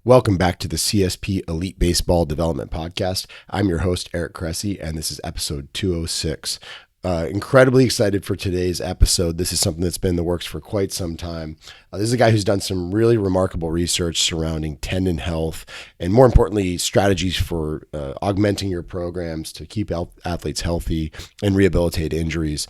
Welcome back to the CSP Elite Baseball Development Podcast. I'm your host, Eric Cressy, and this is episode 206. Incredibly excited for today's episode. This is something that's been in the works for quite some time. This is a guy who's done some really remarkable research surrounding tendon health and, more importantly, strategies for augmenting your programs to keep athletes healthy and rehabilitate injuries.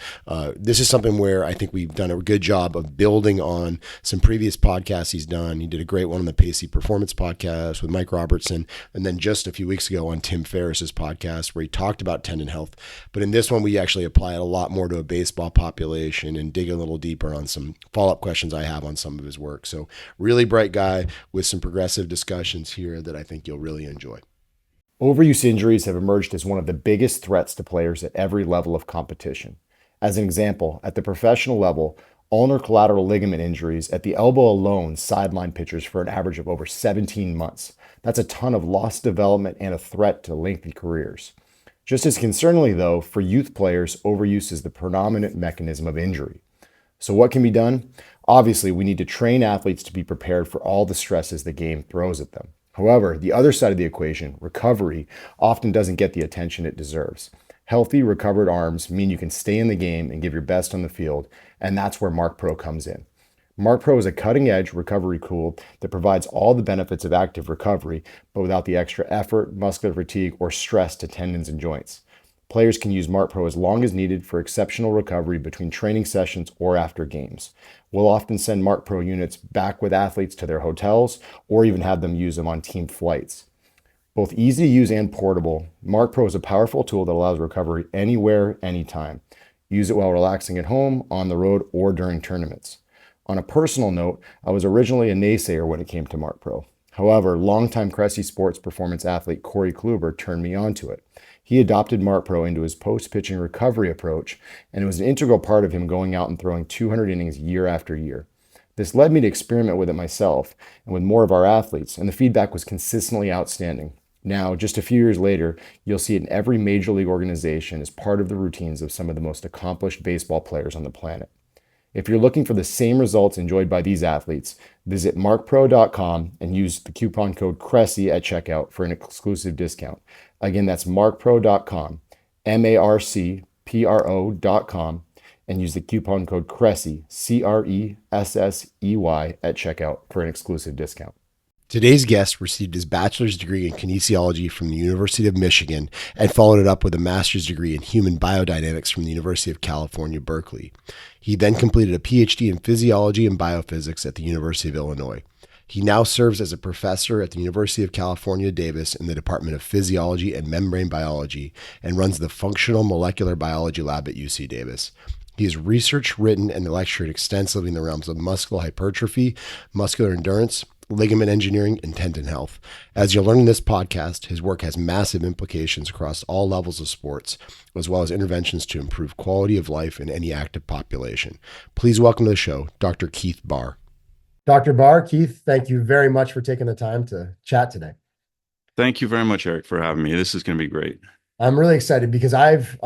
This is something where I think we've done a good job of building on some previous podcasts he's done. He did a great one on the Pacey Performance podcast with Mike Robertson, and then just a few weeks ago on Tim Ferriss's podcast where he talked about tendon health. But in this one, we actually apply it a lot more to a baseball population and dig a little deeper on some follow-up questions I have on some of his work. So really bright guy with some progressive discussions here that I think you'll really enjoy. Overuse injuries have emerged as one of the biggest threats to players at every level of competition. As an example, at the professional level, ulnar collateral ligament injuries at the elbow alone sideline pitchers for an average of over 17 months. That's a ton of lost development and a threat to lengthy careers. Just as concerningly, though, for youth players, overuse is the predominant mechanism of injury. So what can be done? Obviously, we need to train athletes to be prepared for all the stresses the game throws at them. However, the other side of the equation, recovery, often doesn't get the attention it deserves. Healthy, recovered arms mean you can stay in the game and give your best on the field, and that's where Mark Pro comes in. Mark Pro is a cutting-edge recovery tool that provides all the benefits of active recovery, but without the extra effort, muscular fatigue, or stress to tendons and joints. Players can use Mark Pro as long as needed for exceptional recovery between training sessions or after games. We'll often send Mark Pro units back with athletes to their hotels or even have them use them on team flights. Both easy to use and portable, Mark Pro is a powerful tool that allows recovery anywhere, anytime. Use it while relaxing at home, on the road, or during tournaments. On a personal note, I was originally a naysayer when it came to Mark Pro. However, longtime Cressy Sports performance athlete Corey Kluber turned me onto it. He adopted Mark Pro into his post-pitching recovery approach, and it was an integral part of him going out and throwing 200 innings year after year. This led me to experiment with it myself and with more of our athletes, and the feedback was consistently outstanding. Now, just a few years later, you'll see it in every major league organization as part of the routines of some of the most accomplished baseball players on the planet. If you're looking for the same results enjoyed by these athletes, visit markpro.com and use the coupon code Cressy at checkout for an exclusive discount. Again, that's markpro.com, markpro.com, and use the coupon code Cressy, Cressey, at checkout for an exclusive discount. Today's guest received his bachelor's degree in kinesiology from the University of Michigan and followed it up with a master's degree in human biodynamics from the University of California, Berkeley. He then completed a PhD in physiology and biophysics at the University of Illinois. He now serves as a professor at the University of California, Davis in the Department of Physiology and Membrane Biology and runs the Functional Molecular Biology Lab at UC Davis. He has researched, written, and lectured extensively in the realms of muscular hypertrophy, muscular endurance, ligament engineering, and tendon health. As you'll learn in this podcast, his work has massive implications across all levels of sports, as well as interventions to improve quality of life in any active population. Please welcome to the show, Dr. Keith Baar. Dr. Baar, Keith, thank you very much for taking the time to chat today. Thank you very much, Eric, for having me. This is going to be great. I'm really excited because I've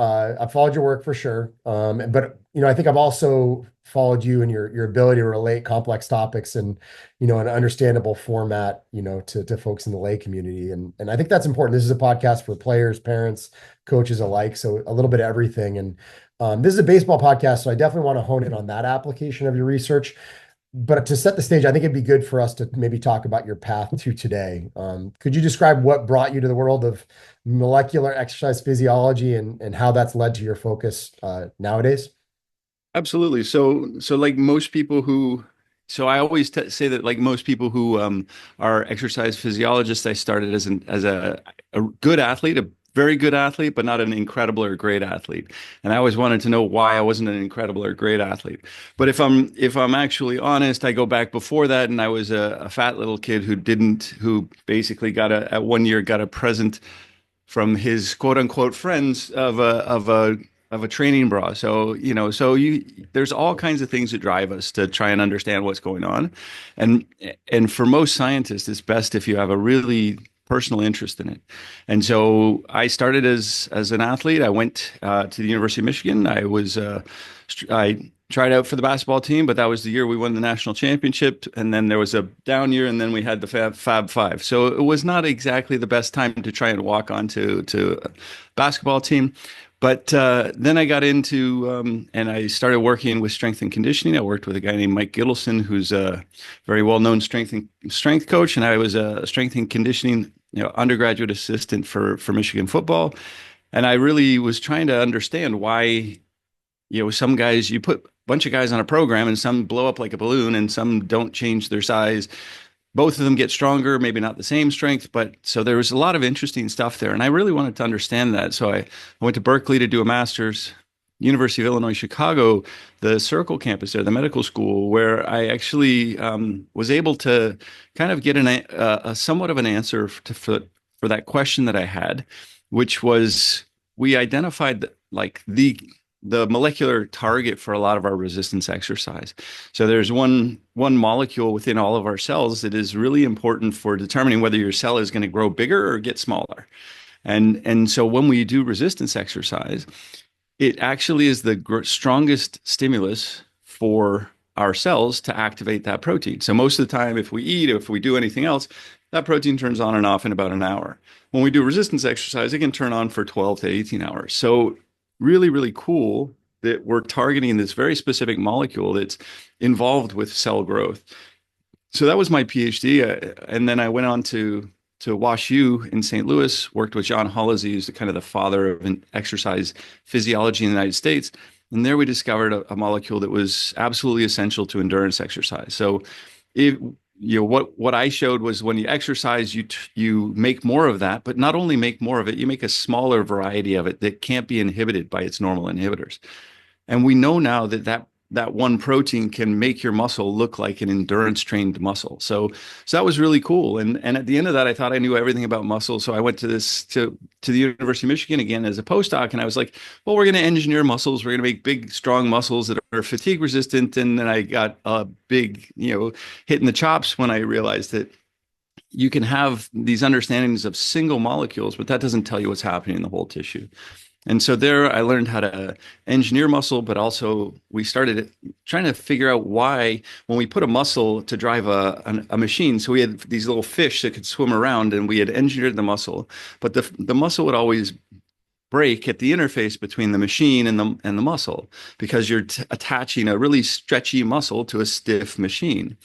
followed your work for sure, but I think I've also followed you and your ability to relate complex topics and in an understandable format to folks in the lay community, and I think that's important. This is a podcast for players, parents, coaches alike, so a little bit of everything. And this is a baseball podcast, so I definitely want to hone in on that application of your research. But to set the stage, I think it'd be good for us to maybe talk about your path to today. Could you describe what brought you to the world of molecular exercise physiology and how that's led to your focus nowadays? Absolutely. So like most people who, I always say that like most people who are exercise physiologists, I started as a good athlete, a very good athlete, but not an incredible or great athlete. And I always wanted to know why I wasn't an incredible or great athlete. But if I'm actually honest, I go back before that, and I was a fat little kid who basically at 1 year got a present from his quote unquote friends of a training bra. So there's all kinds of things that drive us to try and understand what's going on. And for most scientists, it's best if you have a really personal interest in it. And so I started as an athlete. I went to the University of Michigan. I tried out for the basketball team, but that was the year we won the national championship. And then there was a down year, and then we had the Fab Five. So it was not exactly the best time to try and walk onto a basketball team. But then I got into and I started working with strength and conditioning. I worked with a guy named Mike Gittleson, who's a very well-known strength coach, and I was a strength and conditioning undergraduate assistant for Michigan football. And I really was trying to understand why some guys, you put a bunch of guys on a program and some blow up like a balloon and some don't change their size. Both of them get stronger, maybe not the same strength, but so there was a lot of interesting stuff there. And I really wanted to understand that. So I went to Berkeley to do a master's, University of Illinois, Chicago, the Circle campus there, the medical school, where I actually was able to kind of get a somewhat of an answer for that question that I had, which was we identified like the molecular target for a lot of our resistance exercise. So there's one molecule within all of our cells that is really important for determining whether your cell is going to grow bigger or get smaller. And so when we do resistance exercise, it actually is the strongest stimulus for our cells to activate that protein. So most of the time, if we eat, if we do anything else, that protein turns on and off in about an hour. When we do resistance exercise, it can turn on for 12 to 18 hours. So really, really cool that we're targeting this very specific molecule that's involved with cell growth. So that was my PhD. And then I went on to Wash U in St. Louis, worked with John Hollizy, who's kind of the father of exercise physiology in the United States. And there we discovered a molecule that was absolutely essential to endurance exercise. So what I showed was when you exercise, you make more of that, but not only make more of it, you make a smaller variety of it that can't be inhibited by its normal inhibitors. And we know now that one protein can make your muscle look like an endurance trained muscle. So that was really cool. And at the end of that, I thought I knew everything about muscle. So I went to the University of Michigan again as a postdoc, and I was like, well, we're going to engineer muscles. We're going to make big, strong muscles that are fatigue resistant. And then I got a big, hit in the chops when I realized that you can have these understandings of single molecules, but that doesn't tell you what's happening in the whole tissue. And so there I learned how to engineer muscle, but also we started trying to figure out why when we put a muscle to drive a machine, so we had these little fish that could swim around and we had engineered the muscle, but the muscle would always break at the interface between the machine and the muscle because you're attaching a really stretchy muscle to a stiff machine.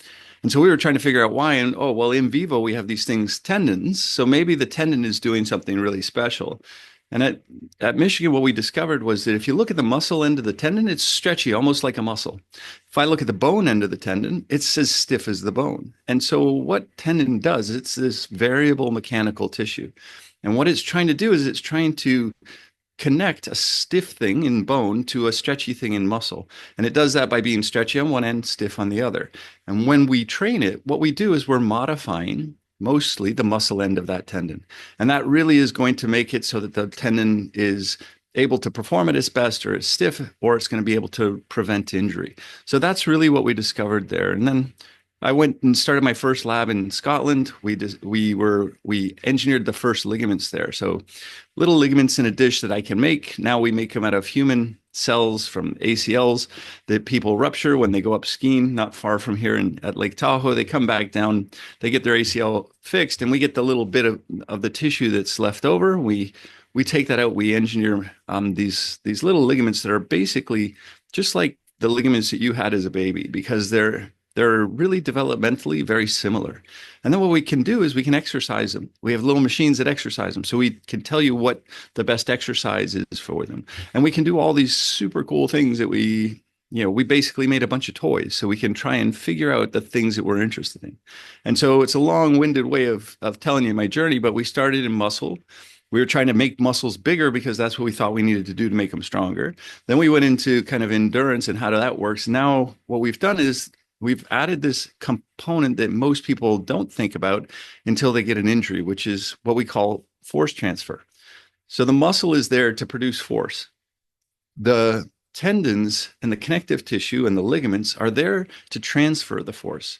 And so we were trying to figure out why, and in vivo we have these things, tendons, so maybe the tendon is doing something really special. And at Michigan, what we discovered was that if you look at the muscle end of the tendon, it's stretchy, almost like a muscle. If I look at the bone end of the tendon, it's as stiff as the bone. And so what tendon does, it's this variable mechanical tissue. And what it's trying to do is it's trying to connect a stiff thing in bone to a stretchy thing in muscle. And it does that by being stretchy on one end, stiff on the other. And when we train it, what we do is we're modifying mostly the muscle end of that tendon. And that really is going to make it so that the tendon is able to perform at its best, or it's stiff, or it's going to be able to prevent injury. So that's really what we discovered there. And then I went and started my first lab in Scotland. We engineered the first ligaments there. So little ligaments in a dish that I can make. Now we make them out of human cells from ACLs that people rupture when they go up skiing not far from here at Lake Tahoe. They come back down, they get their ACL fixed, and we get the little bit of the tissue that's left over. We take that out. We engineer these little ligaments that are basically just like the ligaments that you had as a baby, because they're really developmentally very similar. And then what we can do is we can exercise them. We have little machines that exercise them. So we can tell you what the best exercise is for them. And we can do all these super cool things that we basically made a bunch of toys. So we can try and figure out the things that we're interested in. And so it's a long-winded way of telling you my journey, but we started in muscle. We were trying to make muscles bigger because that's what we thought we needed to do to make them stronger. Then we went into kind of endurance and how that works. Now what we've done is we've added this component that most people don't think about until they get an injury, which is what we call force transfer. So the muscle is there to produce force. The tendons and the connective tissue and the ligaments are there to transfer the force.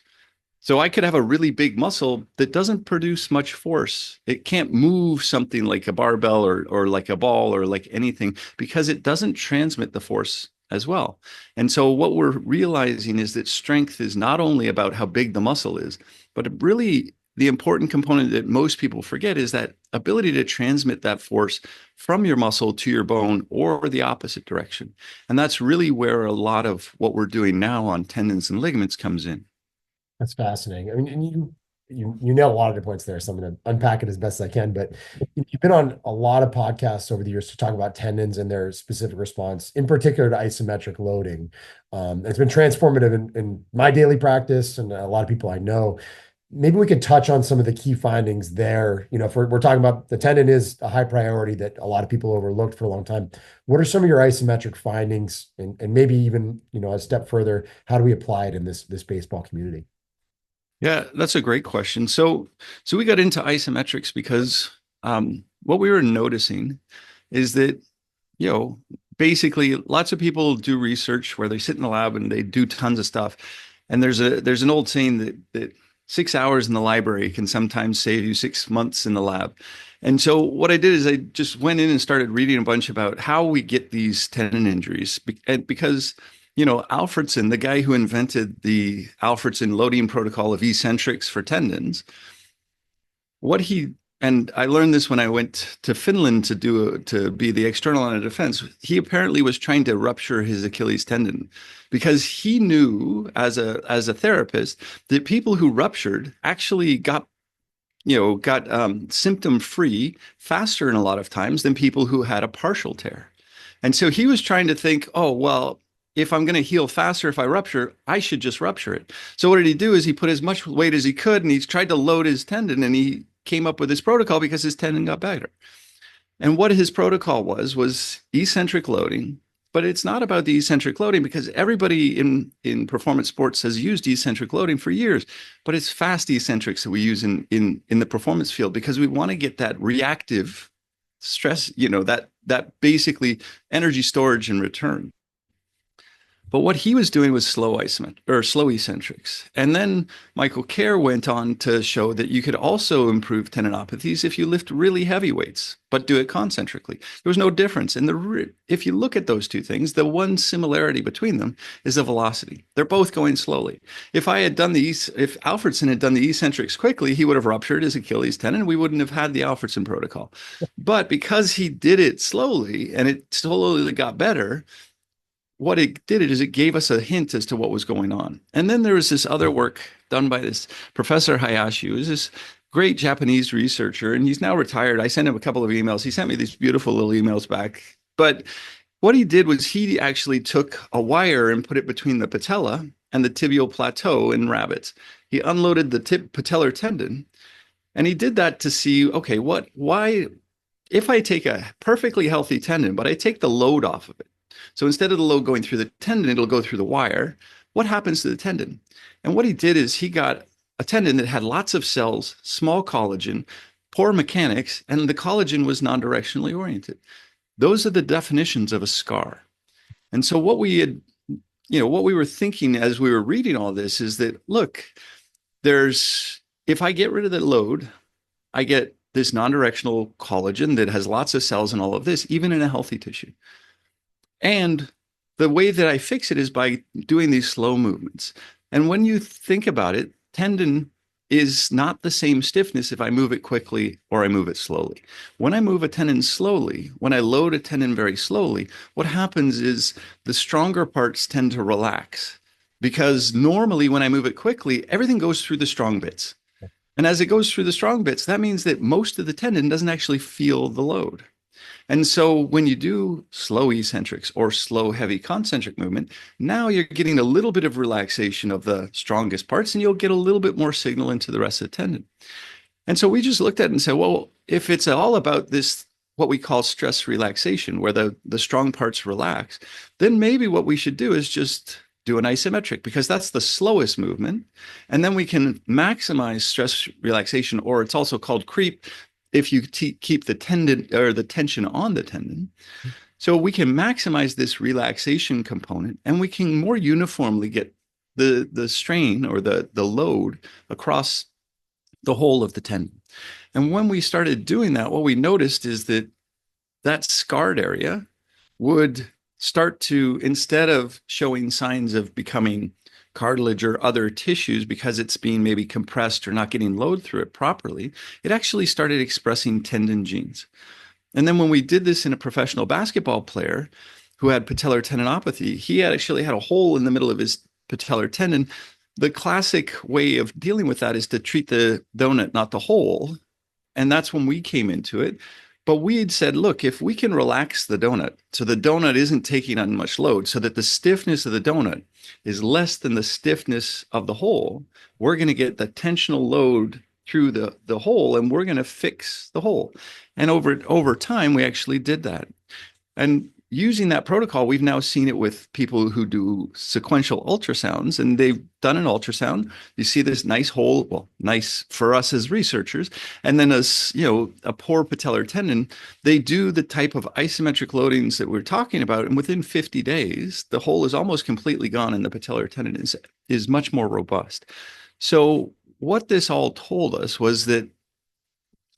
So I could have a really big muscle that doesn't produce much force. It can't move something like a barbell or like a ball or like anything because it doesn't transmit the force as well. And so what we're realizing is that strength is not only about how big the muscle is, but really the important component that most people forget is that ability to transmit that force from your muscle to your bone or the opposite direction. And that's really where a lot of what we're doing now on tendons and ligaments comes in. That's fascinating. I mean, and you nail a lot of the points there. So I'm going to unpack it as best as I can. But you've been on a lot of podcasts over the years to talk about tendons and their specific response, in particular to isometric loading. It's been transformative in my daily practice and a lot of people I know. Maybe we could touch on some of the key findings there. If we're talking about the tendon is a high priority that a lot of people overlooked for a long time. What are some of your isometric findings, and maybe even a step further, how do we apply it in this baseball community? Yeah, that's a great question. So we got into isometrics because what we were noticing is that, basically lots of people do research where they sit in the lab and they do tons of stuff. And there's an old saying that 6 hours in the library can sometimes save you 6 months in the lab. And so what I did is I just went in and started reading a bunch about how we get these tendon injuries. Because Alfredson, the guy who invented the Alfredson loading protocol of eccentrics for tendons, and I learned this when I went to Finland to be the external line of defense. He apparently was trying to rupture his Achilles tendon because he knew as a therapist that people who ruptured actually got symptom free faster in a lot of times than people who had a partial tear. And so he was trying to think, oh, well, if I'm going to heal faster if I rupture, I should just rupture it. So what did he do is he put as much weight as he could and he tried to load his tendon, and he came up with this protocol because his tendon got better. And what his protocol was eccentric loading, but it's not about the eccentric loading because everybody in performance sports has used eccentric loading for years, but it's fast eccentrics that we use in the performance field because we want to get that reactive stress, that basically energy storage and return. But what he was doing was slow eccentrics. And then Michael Kerr went on to show that you could also improve tendinopathies if you lift really heavy weights, but do it concentrically. There was no difference. And if you look at those two things, the one similarity between them is the velocity. They're both going slowly. If Alfredson had done the eccentrics quickly, he would have ruptured his Achilles tendon. We wouldn't have had the Alfredson protocol. But because he did it slowly and it slowly got better, what it did is it gave us a hint as to what was going on. And then there was this other work done by this Professor Hayashi, who is this great Japanese researcher, and he's now retired. I sent him a couple of emails. He sent me these beautiful little emails back. But what he did was he actually took a wire and put it between the patella and the tibial plateau in rabbits. He unloaded the patellar tendon, and he did that to see, okay, why, if I take a perfectly healthy tendon, but I take the load off of it, so instead of the load going through the tendon, it'll go through the wire. What happens to the tendon? And what he did is he got a tendon that had lots of cells, small collagen, poor mechanics, and the collagen was non-directionally oriented. Those are the definitions of a scar. And so what we were thinking as we were reading all this is that, look, if I get rid of the load, I get this non-directional collagen that has lots of cells and all of this, even in a healthy tissue. And the way that I fix it is by doing these slow movements. And when you think about it, tendon is not the same stiffness if I move it quickly or I move it slowly. When I move a tendon slowly, when I load a tendon very slowly, what happens is the stronger parts tend to relax. Because normally when I move it quickly, everything goes through the strong bits. And as it goes through the strong bits, that means that most of the tendon doesn't actually feel the load. And so when you do slow eccentrics or slow heavy concentric movement, now you're getting a little bit of relaxation of the strongest parts and you'll get a little bit more signal into the rest of the tendon. And so we just looked at it and said, well, if it's all about this, what we call stress relaxation, where the strong parts relax, then maybe what we should do is just do an isometric because that's the slowest movement. And then we can maximize stress relaxation, or it's also called creep, if you keep the tendon or the tension on the tendon. So we can maximize this relaxation component and we can more uniformly get the strain or the load across the whole of the tendon. And when we started doing that, what we noticed is that scarred area would start to, instead of showing signs of becoming cartilage or other tissues because it's being maybe compressed or not getting load through it properly, it actually started expressing tendon genes. And then when we did this in a professional basketball player who had patellar tendinopathy, he actually had a hole in the middle of his patellar tendon. The classic way of dealing with that is to treat the donut, not the hole. And that's when we came into it. But we had said, look, if we can relax the donut so the donut isn't taking on much load, so that the stiffness of the donut is less than the stiffness of the hole, we're going to get the tensional load through the hole, and we're going to fix the hole. And over time, we actually did that. And using that protocol, we've now seen it with people who do sequential ultrasounds, and they've done an ultrasound. You see this nice hole, well, nice for us as researchers, and then as a poor patellar tendon. They do the type of isometric loadings that we're talking about, and within 50 days, the hole is almost completely gone, and the patellar tendon is much more robust. So what this all told us was that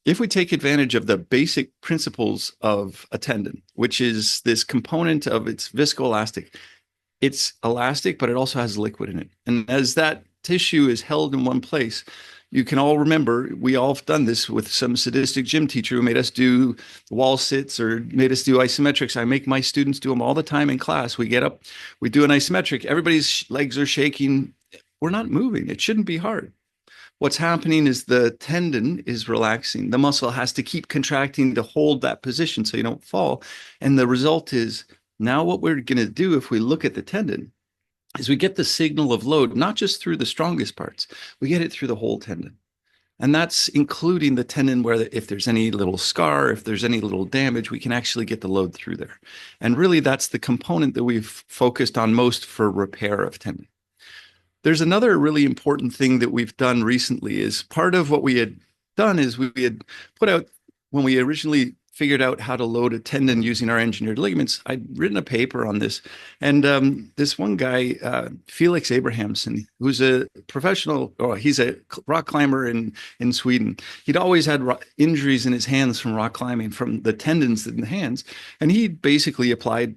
if we take advantage of the basic principles of a tendon, which is this component of its viscoelastic, it's elastic, but it also has liquid in it. And as that tissue is held in one place, you can all remember, we all have done this with some sadistic gym teacher who made us do wall sits or made us do isometrics. I make my students do them all the time in class. We get up, we do an isometric, everybody's legs are shaking. We're not moving. It shouldn't be hard. What's happening is the tendon is relaxing. The muscle has to keep contracting to hold that position so you don't fall. And the result is now what we're going to do if we look at the tendon is we get the signal of load, not just through the strongest parts, we get it through the whole tendon. And that's including the tendon where if there's any little scar, if there's any little damage, we can actually get the load through there. And really that's the component that we've focused on most for repair of tendon. There's another really important thing that we've done recently. Is part of what we had done is we had put out, when we originally figured out how to load a tendon using our engineered ligaments, I'd written a paper on this. And this one guy, Felix Abrahamsson, who's a professional, he's a rock climber in Sweden. He'd always had injuries in his hands from rock climbing, from the tendons in the hands. And he basically applied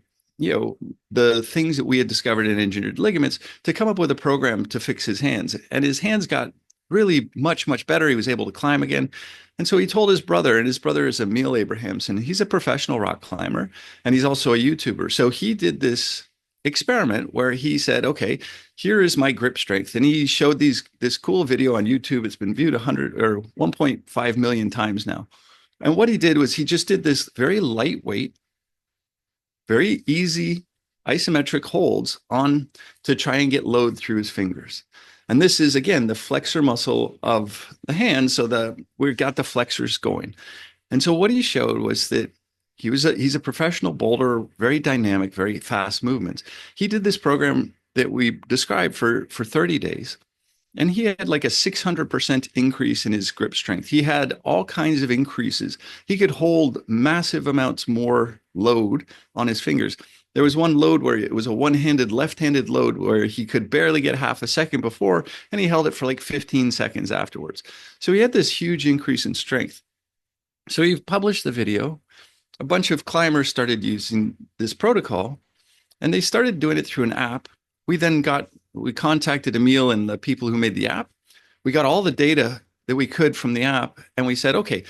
the things that we had discovered in engineered ligaments to come up with a program to fix his hands. And his hands got really much, much better. He was able to climb again. And so he told his brother, and his brother is Emil Abrahamsson. He's a professional rock climber, and he's also a YouTuber. So he did this experiment where he said, okay, here is my grip strength. And he showed this cool video on YouTube. It's been viewed 1.5 million times now. And what he did was he just did this very lightweight, very easy isometric holds on to try and get load through his fingers. And this is, again, the flexor muscle of the hand. So we've got the flexors going. And so what he showed was that he's a professional boulder, very dynamic, very fast movements. He did this program that we described for 30 days. And he had like a 600% increase in his grip strength. He had all kinds of increases. He could hold massive amounts more load on his fingers. There was one load where it was a left-handed load where he could barely get half a second before, and he held it for like 15 seconds afterwards. So he had this huge increase in strength. So he published the video. A bunch of climbers started using this protocol, and they started doing it through an app. We contacted Emil and the people who made the app. We got all the data that we could from the app, and we said, okay,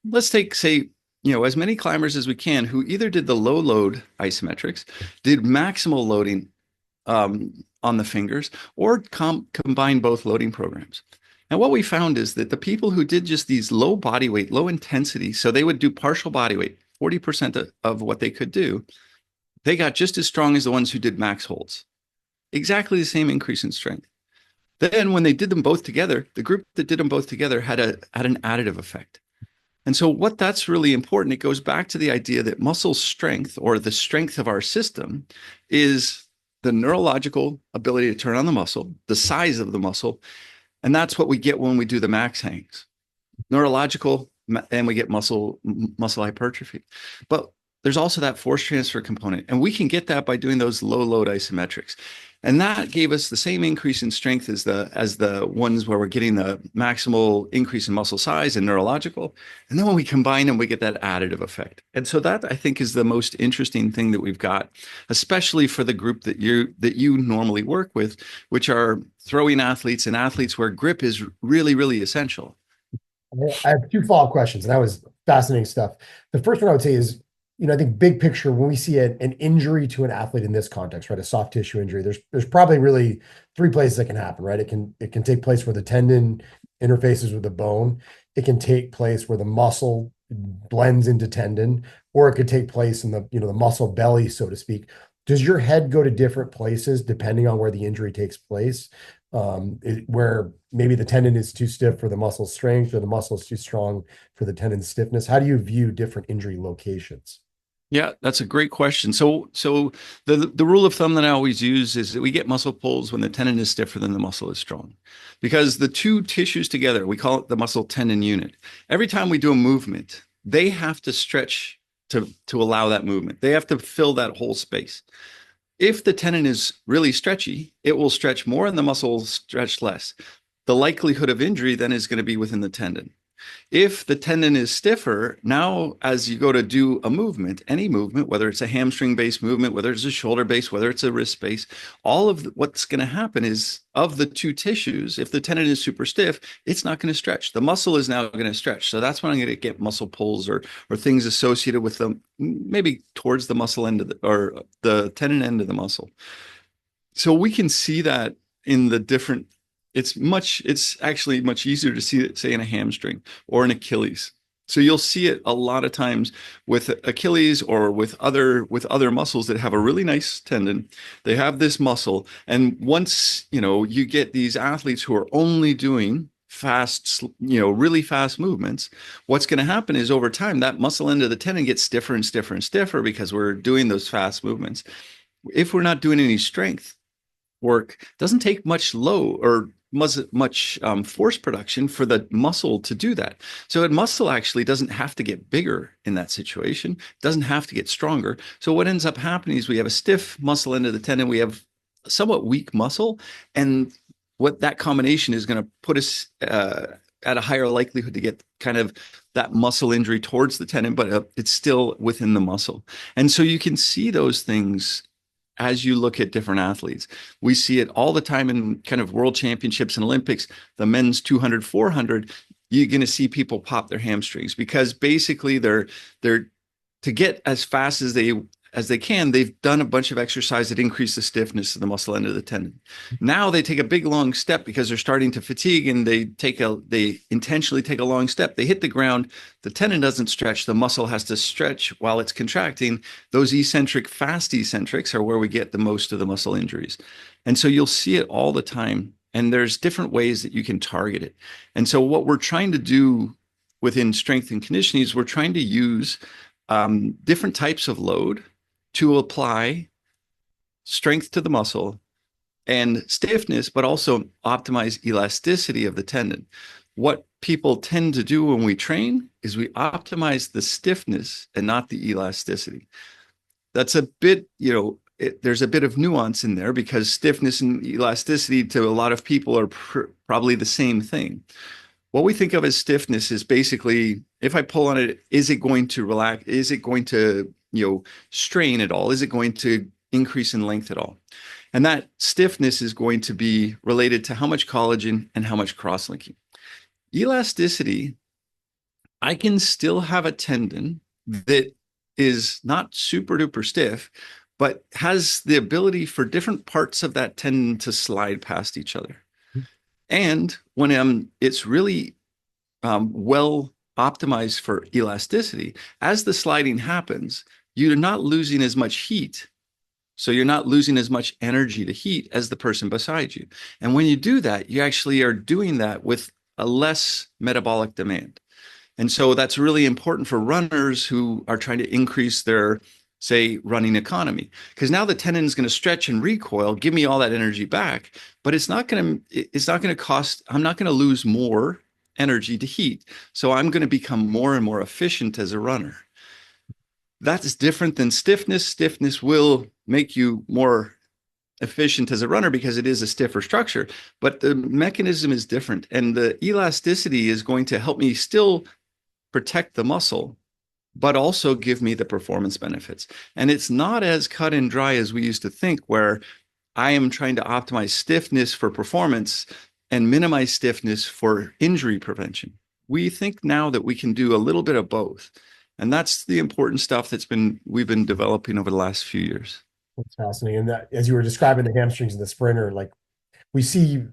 let's take, say, as many climbers as we can who either did the low load isometrics, did maximal loading on the fingers, or combine both loading programs. And what we found is that the people who did just these low body weight, low intensity, so they would do partial body weight, 40% of what they could do, they got just as strong as the ones who did max holds. Exactly the same increase in strength. Then when they did them both together, the group that did them both together had an additive effect. And so what that's really important, it goes back to the idea that muscle strength, or the strength of our system, is the neurological ability to turn on the muscle, the size of the muscle. And that's what we get when we do the max hangs. Neurological, and we get muscle hypertrophy. But there's also that force transfer component. And we can get that by doing those low load isometrics. And that gave us the same increase in strength as the ones where we're getting the maximal increase in muscle size and neurological. And then when we combine them, we get that additive effect. And so that I think is the most interesting thing that we've got, especially for the group that you normally work with, which are throwing athletes and athletes where grip is really, really essential. I have two follow-up questions, and that was fascinating stuff. The first one I would say is, I think big picture, when we see an injury to an athlete in this context, right, a soft tissue injury, there's probably really three places that can happen, right? It can take place where the tendon interfaces with the bone. It can take place where the muscle blends into tendon, or it could take place in the muscle belly, so to speak. Does your head go to different places depending on where the injury takes place? Where maybe the tendon is too stiff for the muscle strength, or the muscle is too strong for the tendon stiffness? How do you view different injury locations? Yeah, that's a great question. So the rule of thumb that I always use is that we get muscle pulls when the tendon is stiffer than the muscle is strong, because the two tissues together, we call it the muscle tendon unit. Every time we do a movement, they have to stretch to allow that movement. They have to fill that whole space. If the tendon is really stretchy, it will stretch more and the muscle will stretch less. The likelihood of injury then is going to be within the tendon. If the tendon is stiffer, now as you go to do a movement, any movement, whether it's a hamstring-based movement, whether it's a shoulder-based, whether it's a wrist-based, all of what's going to happen is, of the two tissues, if the tendon is super stiff, it's not going to stretch. The muscle is now going to stretch. So that's when I'm going to get muscle pulls or things associated with them, maybe towards the muscle end of or the tendon end of the muscle. So we can see that in the different. It's actually much easier to see it, say, in a hamstring or an Achilles. So you'll see it a lot of times with Achilles or with other muscles that have a really nice tendon. They have this muscle. And once, you get these athletes who are only doing fast, really fast movements, what's going to happen is over time, that muscle end of the tendon gets stiffer and stiffer and stiffer because we're doing those fast movements. If we're not doing any strength work, it doesn't take much much force production for the muscle to do that. So a muscle actually doesn't have to get bigger in that situation, doesn't have to get stronger. So what ends up happening is we have a stiff muscle end of the tendon, we have somewhat weak muscle, and what that combination is going to put us at a higher likelihood to get kind of that muscle injury towards the tendon, but it's still within the muscle. And so you can see those things as you look at different athletes. We see it all the time in kind of world championships and Olympics, the men's 200, 400, you're going to see people pop their hamstrings because basically they're to get as fast as they can, they've done a bunch of exercise that increase the stiffness of the muscle end of the tendon. Now they take a big long step because they're starting to fatigue, and they intentionally take a long step. They hit the ground, the tendon doesn't stretch, the muscle has to stretch while it's contracting. Those fast eccentrics are where we get the most of the muscle injuries. And so you'll see it all the time, and there's different ways that you can target it. And so what we're trying to do within strength and conditioning is we're trying to use different types of load to apply strength to the muscle and stiffness, but also optimize elasticity of the tendon. What people tend to do when we train is we optimize the stiffness and not the elasticity. That's a bit, there's a bit of nuance in there because stiffness and elasticity to a lot of people are probably the same thing. What we think of as stiffness is basically, if I pull on it, is it going to relax? Is it going to strain at all? Is it going to increase in length at all? And that stiffness is going to be related to how much collagen and how much cross-linking. Elasticity, I can still have a tendon that is not super duper stiff, but has the ability for different parts of that tendon to slide past each other. And when it's really well optimized for elasticity, as the sliding happens, you're not losing as much heat. So you're not losing as much energy to heat as the person beside you. And when you do that, you actually are doing that with a less metabolic demand. And so that's really important for runners who are trying to increase their, say, running economy. Because now the tendon is going to stretch and recoil, give me all that energy back, but it's not going to cost, I'm not going to lose more energy to heat. So I'm going to become more and more efficient as a runner. That's different than stiffness. Stiffness will make you more efficient as a runner because it is a stiffer structure, but the mechanism is different. And the elasticity is going to help me still protect the muscle, but also give me the performance benefits. And it's not as cut and dry as we used to think, where I am trying to optimize stiffness for performance and minimize stiffness for injury prevention. We think now that we can do a little bit of both. And that's the important stuff we've been developing over the last few years. That's fascinating. And that, as you were describing the hamstrings and the sprinter, like we see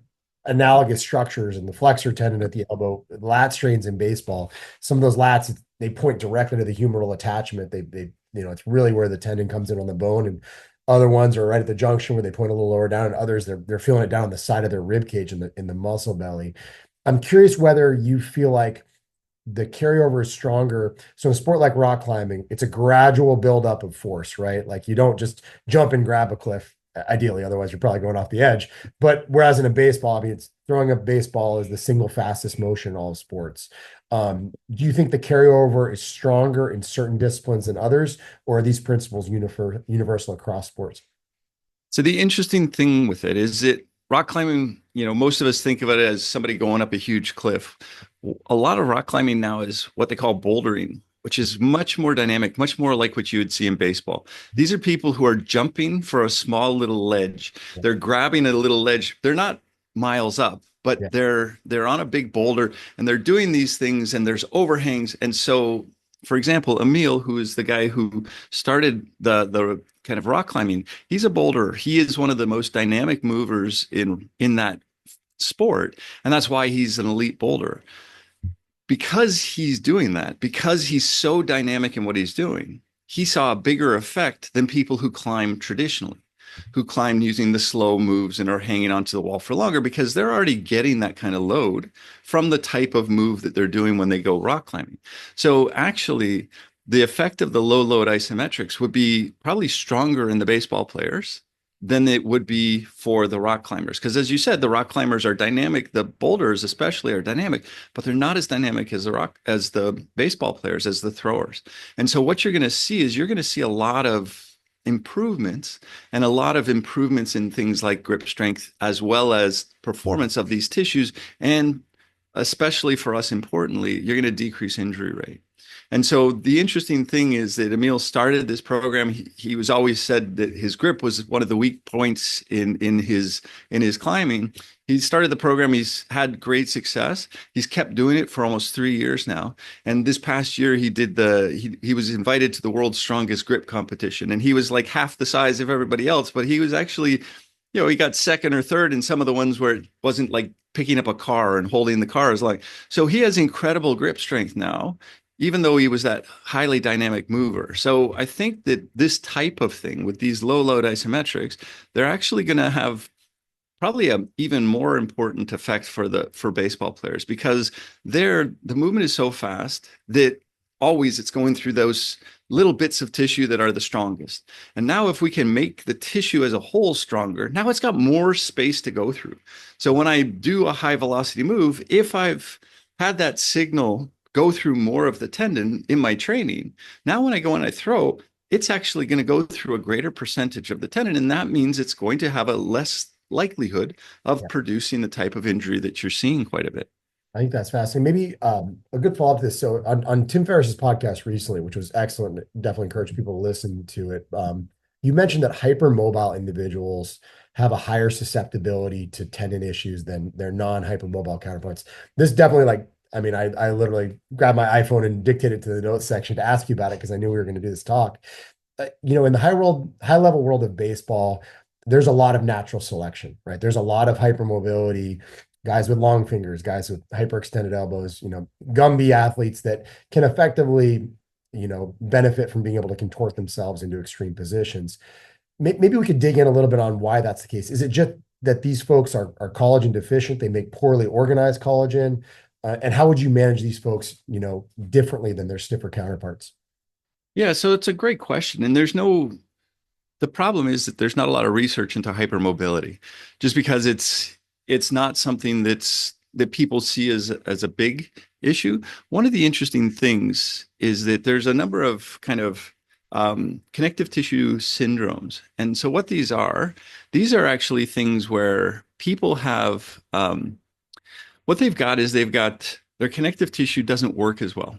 analogous structures in the flexor tendon at the elbow, lat strains in baseball. Some of those lats, they point directly to the humeral attachment. It's really where the tendon comes in on the bone, and other ones are right at the junction where they point a little lower down, and others they're feeling it down the side of their rib cage in the muscle belly. I'm curious whether you feel like the carryover is stronger. So in a sport like rock climbing, it's a gradual buildup of force, right? Like you don't just jump and grab a cliff, ideally, otherwise you're probably going off the edge. But whereas in a baseball, I mean, it's throwing a baseball is the single fastest motion in all of sports. Do you think the carryover is stronger in certain disciplines than others, or are these principles universal across sports? So the interesting thing with it is that rock climbing, most of us think of it as somebody going up a huge cliff. A lot of rock climbing now is what they call bouldering, which is much more dynamic, much more like what you would see in baseball. These are people who are jumping for a small little ledge. They're grabbing a little ledge. They're not miles up, but they're on a big boulder, and they're doing these things, and there's overhangs. And so, for example, Emil, who is the guy who started the kind of rock climbing, he's a boulderer. He is one of the most dynamic movers in that sport, and that's why he's an elite boulderer. Because he's doing that, because he's so dynamic in what he's doing, he saw a bigger effect than people who climb traditionally, who climb using the slow moves and are hanging onto the wall for longer, because they're already getting that kind of load from the type of move that they're doing when they go rock climbing. So actually, the effect of the low load isometrics would be probably stronger in the baseball players than it would be for the rock climbers. Because as you said, the rock climbers are dynamic. The boulders especially are dynamic, but they're not as dynamic as the baseball players, as the throwers. And so what you're going to see is you're going to see a lot of improvements, and a lot of improvements in things like grip strength, as well as performance of these tissues. And especially for us, importantly, you're going to decrease injury rate. And so the interesting thing is that Emil started this program. He was always said that his grip was one of the weak points in his climbing. He started the program. He's had great success. He's kept doing it for almost 3 years now. And this past year, he was invited to the world's strongest grip competition. And he was like half the size of everybody else, but he was actually, he got second or third in some of the ones where it wasn't like picking up a car and holding the car. So he has incredible grip strength now, even though he was that highly dynamic mover. So I think that this type of thing with these low load isometrics, they're actually going to have probably an even more important effect for baseball players, because the movement is so fast that always it's going through those little bits of tissue that are the strongest. And now if we can make the tissue as a whole stronger, now it's got more space to go through. So when I do a high velocity move, if I've had that signal go through more of the tendon in my training, now when I go and I throw, it's actually going to go through a greater percentage of the tendon. And that means it's going to have a less likelihood of producing the type of injury that you're seeing quite a bit. I think that's fascinating. Maybe a good follow-up to this. So on Tim Ferriss's podcast recently, which was excellent, definitely encourage people to listen to it. You mentioned that hypermobile individuals have a higher susceptibility to tendon issues than their non-hypermobile counterparts. This definitely I literally grabbed my iPhone and dictated to the notes section to ask you about it because I knew we were going to do this talk. In the high level world of baseball, there's a lot of natural selection, right? There's a lot of hypermobility, guys with long fingers, guys with hyperextended elbows, Gumby athletes that can effectively, benefit from being able to contort themselves into extreme positions. Maybe we could dig in a little bit on why that's the case. Is it just that these folks are collagen deficient? They make poorly organized collagen? And how would you manage these folks, differently than their stiffer counterparts? Yeah, so it's a great question. And the problem is that there's not a lot of research into hypermobility, just because it's not something that people see as a big issue. One of the interesting things is that there's a number of kind of connective tissue syndromes. And so what these are actually things where people have, what they've got is their connective tissue doesn't work as well.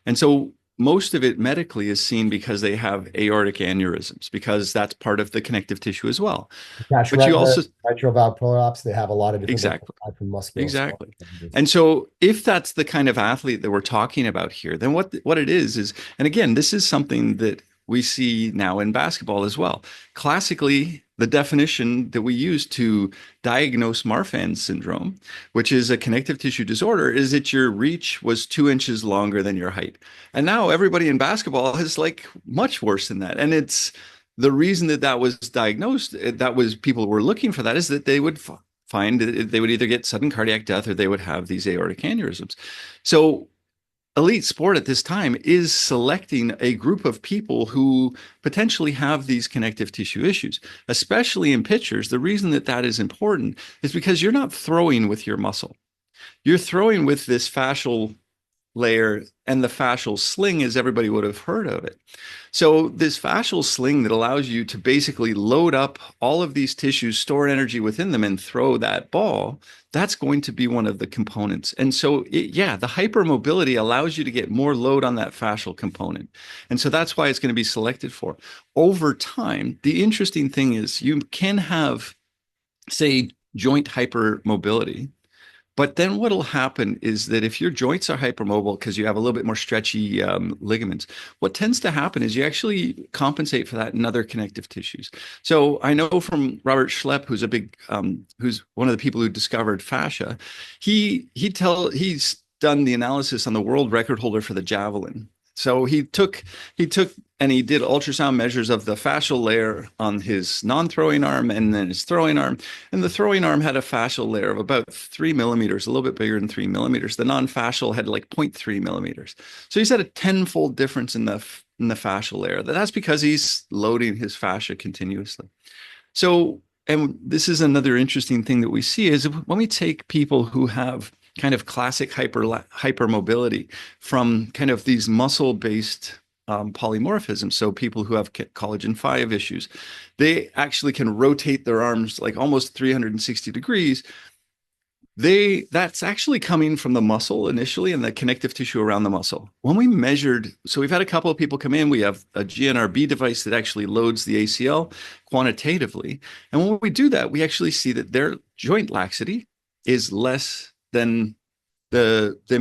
And so most of it medically is seen because they have aortic aneurysms, because that's part of the connective tissue as well. Cash But you retina, also, mitral valve prolapse, they have a lot of different things exactly. aside from musculoskeletal Exactly. changes. And so if that's the kind of athlete that we're talking about here, then what it is, and again, this is something that we see now in basketball as well. Classically, the definition that we use to diagnose Marfan syndrome, which is a connective tissue disorder, is that your reach was 2 inches longer than your height. And now everybody in basketball is like much worse than that. And it's the reason that that was diagnosed, that was people were looking for that, is that they would find that they would either get sudden cardiac death or they would have these aortic aneurysms. So elite sport at this time is selecting a group of people who potentially have these connective tissue issues, especially in pitchers. The reason that that is important is because you're not throwing with your muscle. You're throwing with this fascial layer and the fascial sling, as everybody would have heard of it. So this fascial sling that allows you to basically load up all of these tissues, store energy within them, and throw that ball, that's going to be one of the components. And so, the hypermobility allows you to get more load on that fascial component. And so that's why it's going to be selected for. Over time, the interesting thing is you can have, say, joint hypermobility. But then what will happen is that if your joints are hypermobile because you have a little bit more stretchy ligaments, what tends to happen is you actually compensate for that in other connective tissues. So I know from Robert Schlepp, who's who's one of the people who discovered fascia, he's done the analysis on the world record holder for the javelin. So he took and he did ultrasound measures of the fascial layer on his non-throwing arm and then his throwing arm. And the throwing arm had a fascial layer of about 3 millimeters, a little bit bigger than 3 millimeters. The non-fascial had like 0.3 millimeters. So he's had a tenfold difference in the fascial layer. That's because he's loading his fascia continuously. So, and this is another interesting thing that we see is when we take people who have kind of classic hypermobility from kind of these muscle-based polymorphisms. So people who have collagen 5 issues, they actually can rotate their arms like almost 360 degrees. That's actually coming from the muscle initially and the connective tissue around the muscle. When we measured, so we've had a couple of people come in, we have a GNRB device that actually loads the ACL quantitatively. And when we do that, we actually see that their joint laxity is less than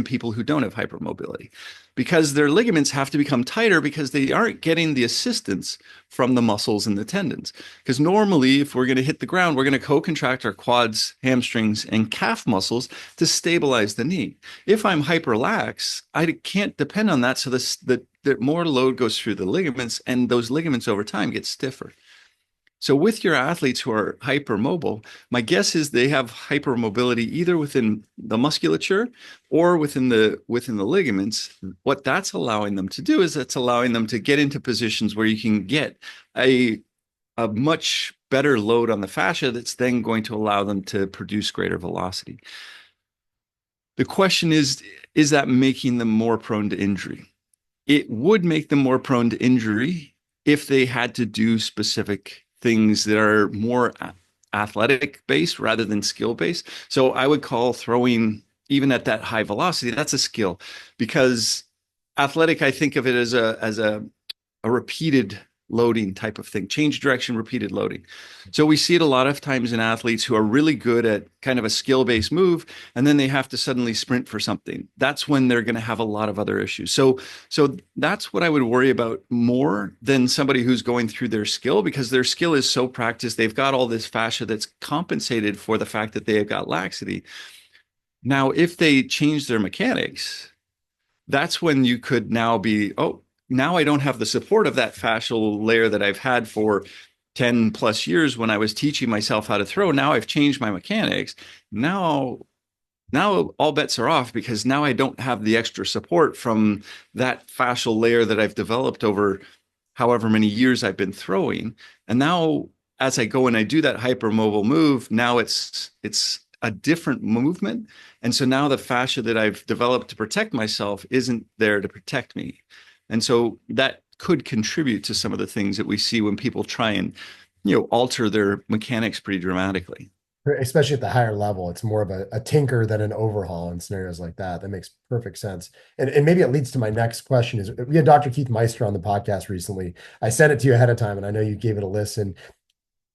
people who don't have hypermobility, because their ligaments have to become tighter because they aren't getting the assistance from the muscles and the tendons. Because normally, if we're going to hit the ground, we're going to co-contract our quads, hamstrings, and calf muscles to stabilize the knee. If I'm hyperlax, I can't depend on that. So the more load goes through the ligaments, and those ligaments over time get stiffer. So with your athletes who are hypermobile, my guess is they have hypermobility either within the musculature or within the ligaments. What that's allowing them to do is that's allowing them to get into positions where you can get a much better load on the fascia that's then going to allow them to produce greater velocity. The question is that making them more prone to injury? It would make them more prone to injury if they had to do specific things that are more athletic based rather than skill based. So I would call throwing, even at that high velocity, that's a skill, because athletic, I think of it as a repeated loading type of thing, change direction, repeated loading. So we see it a lot of times in athletes who are really good at kind of a skill-based move, and then they have to suddenly sprint for something. That's when they're going to have a lot of other issues. So that's what I would worry about more than somebody who's going through their skill, because their skill is so practiced. They've got all this fascia that's compensated for the fact that they have got laxity. Now, if they change their mechanics, that's when you could now be, now I don't have the support of that fascial layer that I've had for 10 plus years when I was teaching myself how to throw. Now I've changed my mechanics. Now all bets are off, because now I don't have the extra support from that fascial layer that I've developed over however many years I've been throwing. And now as I go and I do that hypermobile move, now it's a different movement. And so now the fascia that I've developed to protect myself isn't there to protect me. And so that could contribute to some of the things that we see when people try and, alter their mechanics pretty dramatically. Especially at the higher level, it's more of a tinker than an overhaul in scenarios like that. That makes perfect sense. And maybe it leads to my next question is we had Dr. Keith Meister on the podcast recently. I sent it to you ahead of time and I know you gave it a listen.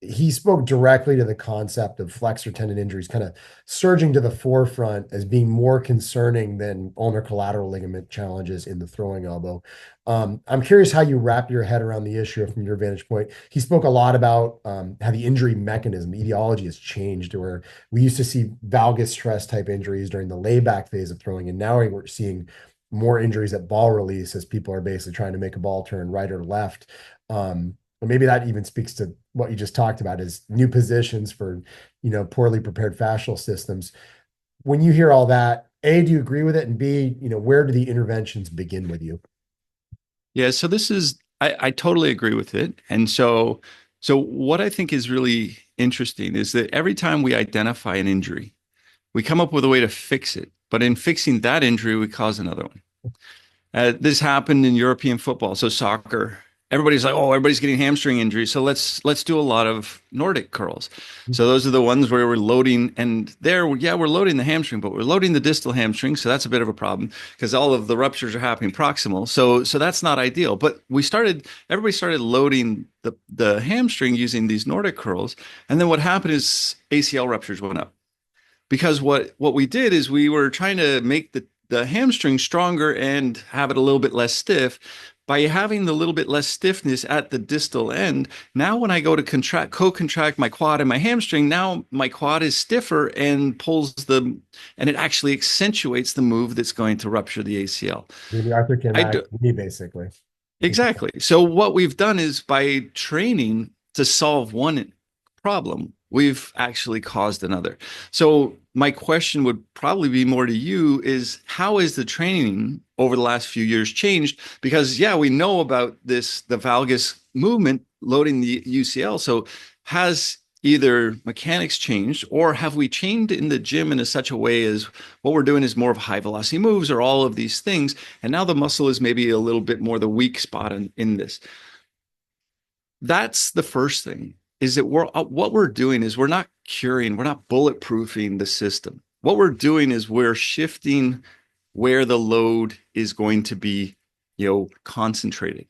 He spoke directly to the concept of flexor tendon injuries kind of surging to the forefront as being more concerning than ulnar collateral ligament challenges in the throwing elbow. I'm curious how you wrap your head around the issue from your vantage point. He spoke a lot about how the injury mechanism, etiology has changed, where we used to see valgus stress type injuries during the layback phase of throwing, and now we're seeing more injuries at ball release as people are basically trying to make a ball turn right or left. Or maybe that even speaks to what you just talked about is new positions for, poorly prepared fascial systems. When you hear all that, A, do you agree with it? And B, where do the interventions begin with you? Yeah, so I totally agree with it. And so what I think is really interesting is that every time we identify an injury, we come up with a way to fix it. But in fixing that injury, we cause another one. This happened in European football. So soccer, everybody's like, oh, everybody's getting hamstring injuries. So let's do a lot of Nordic curls. So those are the ones where we're loading, and we're loading the hamstring, but we're loading the distal hamstring. So that's a bit of a problem because all of the ruptures are happening proximal. So that's not ideal. But everybody started loading the hamstring using these Nordic curls. And then what happened is ACL ruptures went up. Because what we did is we were trying to make the hamstring stronger and have it a little bit less stiff. By having the little bit less stiffness at the distal end, now when I go to co-contract my quad and my hamstring, now my quad is stiffer and and it actually accentuates the move that's going to rupture the ACL. The arthrokinetic knee, basically. Exactly. So what we've done is by training to solve one problem, we've actually caused another. So my question would probably be more to you is how is the training over the last few years changed? Because we know about the valgus movement loading the UCL. So has either mechanics changed or have we changed in the gym in such a way as what we're doing is more of high velocity moves or all of these things. And now the muscle is maybe a little bit more the weak spot in this. That's the first thing. Is that what we're doing is we're not curing, we're not bulletproofing the system. What we're doing is we're shifting where the load is going to be, concentrated.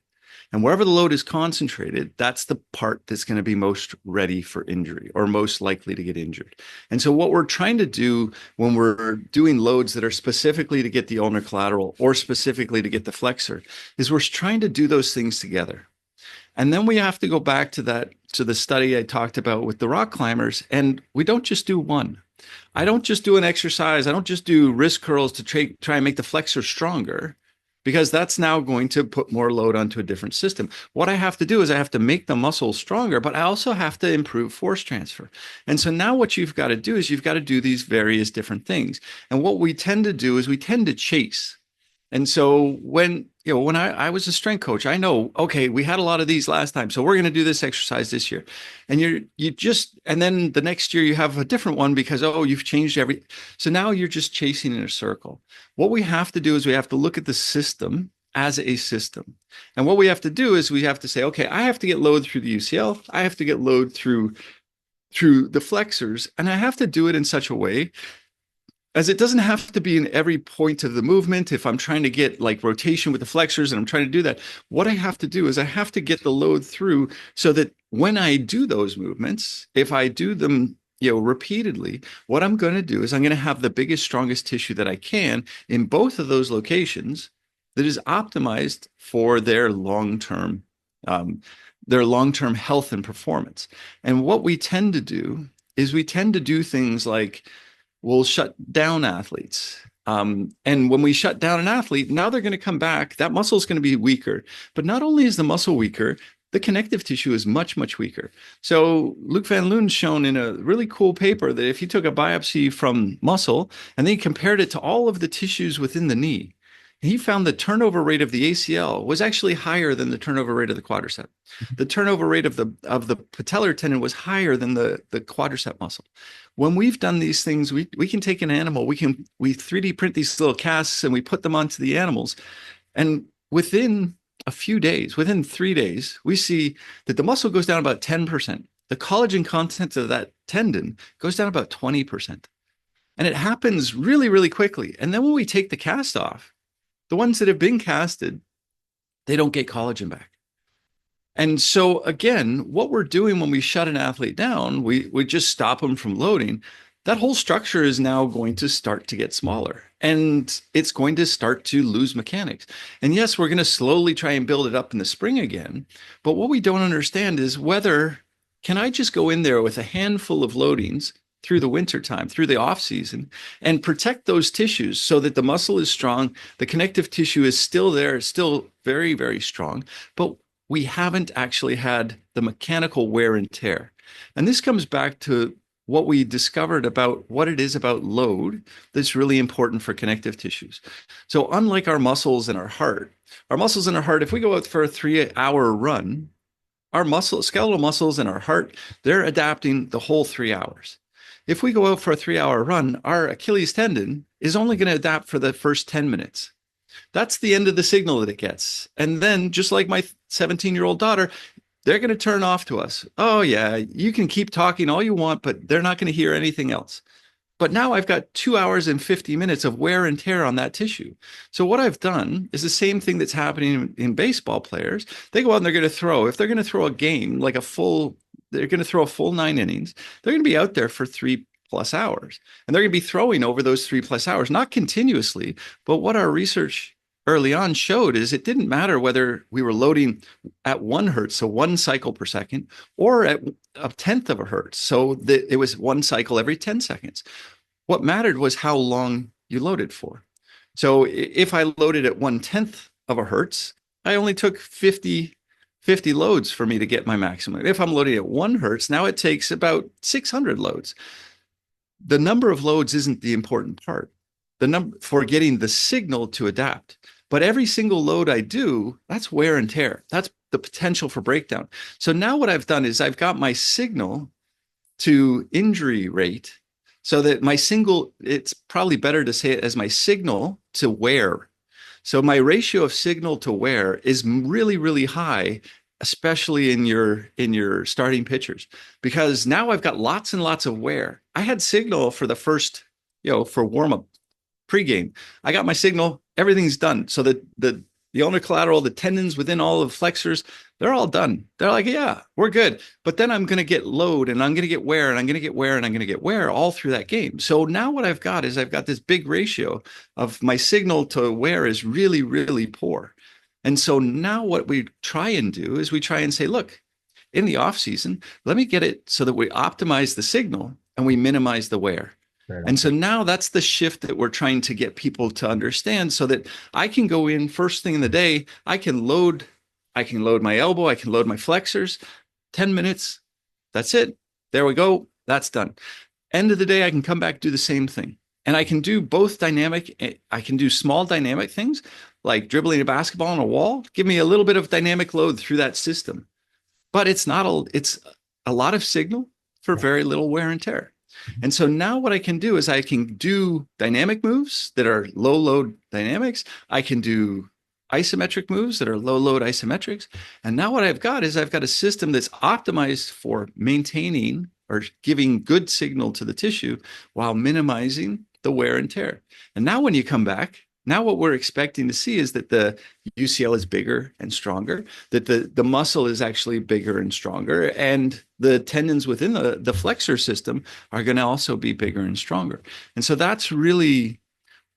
And wherever the load is concentrated, that's the part that's going to be most ready for injury or most likely to get injured. And so what we're trying to do when we're doing loads that are specifically to get the ulnar collateral or specifically to get the flexor is we're trying to do those things together. And then we have to go back to the study I talked about with the rock climbers. And we don't just do one. I don't just do an exercise. I don't just do wrist curls to try and make the flexor stronger because that's now going to put more load onto a different system. What I have to do is I have to make the muscle stronger, but I also have to improve force transfer. And so now what you've got to do is you've got to do these various different things. And what we tend to do is we tend to chase. And so when I was a strength coach, I know, okay, we had a lot of these last time, so we're going to do this exercise this year. And and then the next year you have a different one because, you've changed so now you're just chasing in a circle. What we have to do is we have to look at the system as a system. And what we have to do is we have to say, okay, I have to get load through the UCL. I have to get load through the flexors, and I have to do it in such a way as it doesn't have to be in every point of the movement. If I'm trying to get like rotation with the flexors and I'm trying to do that, what I have to do is I have to get the load through so that when I do those movements, if I do them, repeatedly, what I'm going to do is I'm going to have the biggest, strongest tissue that I can in both of those locations that is optimized for their long-term health and performance. And what we tend to do is we tend to do things like we'll shut down athletes. And when we shut down an athlete, now they're going to come back. That muscle is going to be weaker. But not only is the muscle weaker, the connective tissue is much, much weaker. So Luc Van Loon's shown in a really cool paper that if you took a biopsy from muscle and then compared it to all of the tissues within the knee, he found the turnover rate of the ACL was actually higher than the turnover rate of the quadricep. The turnover rate of the patellar tendon was higher than the quadricep muscle. When we've done these things, we can take an animal, we 3D print these little casts and we put them onto the animals. And within a few days, within 3 days, we see that the muscle goes down about 10%. The collagen content of that tendon goes down about 20%. And it happens really, really quickly. And then when we take the cast off, the ones that have been casted, they don't get collagen back. And so again, what we're doing when we shut an athlete down, we just stop them from loading. That whole structure is now going to start to get smaller and it's going to start to lose mechanics. And yes, we're going to slowly try and build it up in the spring again. But what we don't understand is whether can I just go in there with a handful of loadings through the winter time, through the off season, and protect those tissues so that the muscle is strong, the connective tissue is still there, it's still very, very strong, but we haven't actually had the mechanical wear and tear. And this comes back to what we discovered about what it is about load that's really important for connective tissues. So unlike our muscles and our heart, if we go out for a 3-hour run, our skeletal muscles and our heart, they're adapting the whole 3 hours. If we go out for a 3-hour run, our Achilles tendon is only going to adapt for the first 10 minutes. That's the end of the signal that it gets. And then just like my 17-year-old daughter, they're going to turn off to us. Oh yeah, you can keep talking all you want, but they're not going to hear anything else. But now I've got 2 hours and 50 minutes of wear and tear on that tissue. So what I've done is the same thing that's happening in baseball players. They go out and they're going to throw. If they're going to throw a game, they're going to throw a full 9 innings. They're going to be out there for 3+ hours. And they're going to be throwing over those 3+ hours, not continuously. But what our research early on showed is it didn't matter whether we were loading at 1 hertz, so 1 cycle per second, or at 1/10 of a hertz. So it was 1 cycle every 10 seconds. What mattered was how long you loaded for. So if I loaded at 1/10 of a hertz, I only took 50 loads for me to get my maximum. If I'm loading at 1 hertz, now it takes about 600 loads. The number of loads isn't the important part. The number for getting the signal to adapt. But every single load I do, that's wear and tear. That's the potential for breakdown. So now what I've done is I've got my signal to injury rate so that it's probably better to say it as my signal to wear. So my ratio of signal to wear is really, really high, especially in your starting pitchers, because now I've got lots and lots of wear. I had signal for the first, for warm-up pregame. I got my signal, everything's done. So that the ulnar collateral, the tendons within all of the flexors, they're all done. They're like, yeah, we're good. But then I'm going to get load and I'm going to get wear and I'm going to get wear and I'm going to get wear all through that game. So now what I've got is I've got this big ratio of my signal to wear is really, really poor. And so now what we try and do is we try and say, look, in the off season, let me get it so that we optimize the signal and we minimize the wear. And so now that's the shift that we're trying to get people to understand so that I can go in first thing in the day, I can load my elbow, I can load my flexors, 10 minutes, that's it. There we go, that's done. End of the day, I can come back, do the same thing. And I can do both dynamic, I can do small dynamic things like dribbling a basketball on a wall, give me a little bit of dynamic load through that system. But it's a lot of signal for very little wear and tear. And so now what I can do is I can do dynamic moves that are low load dynamics. I can do isometric moves that are low load isometrics. And now what I've got is I've got a system that's optimized for maintaining or giving good signal to the tissue while minimizing the wear and tear. And now when you come back, now what we're expecting to see is that the UCL is bigger and stronger, that the muscle is actually bigger and stronger, and the tendons within the flexor system are going to also be bigger and stronger. And so that's really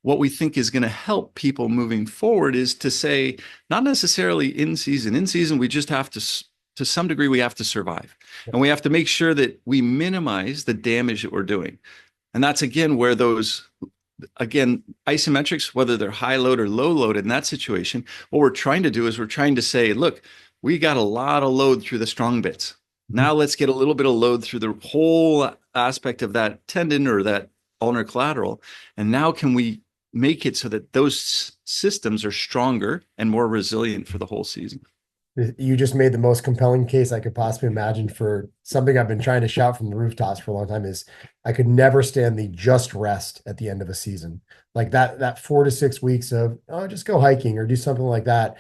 what we think is going to help people moving forward, is to say, not necessarily in season. In season, we just have to some degree, we have to survive. And we have to make sure that we minimize the damage that we're doing. And that's, again, where isometrics, whether they're high load or low load in that situation, what we're trying to do is we're trying to say, look, we got a lot of load through the strong bits. Now let's get a little bit of load through the whole aspect of that tendon or that ulnar collateral. And now can we make it so that those systems are stronger and more resilient for the whole season? You just made the most compelling case I could possibly imagine for something I've been trying to shout from the rooftops for a long time. Is I could never stand the just rest at the end of a season. Like that 4 to 6 weeks of, just go hiking or do something like that.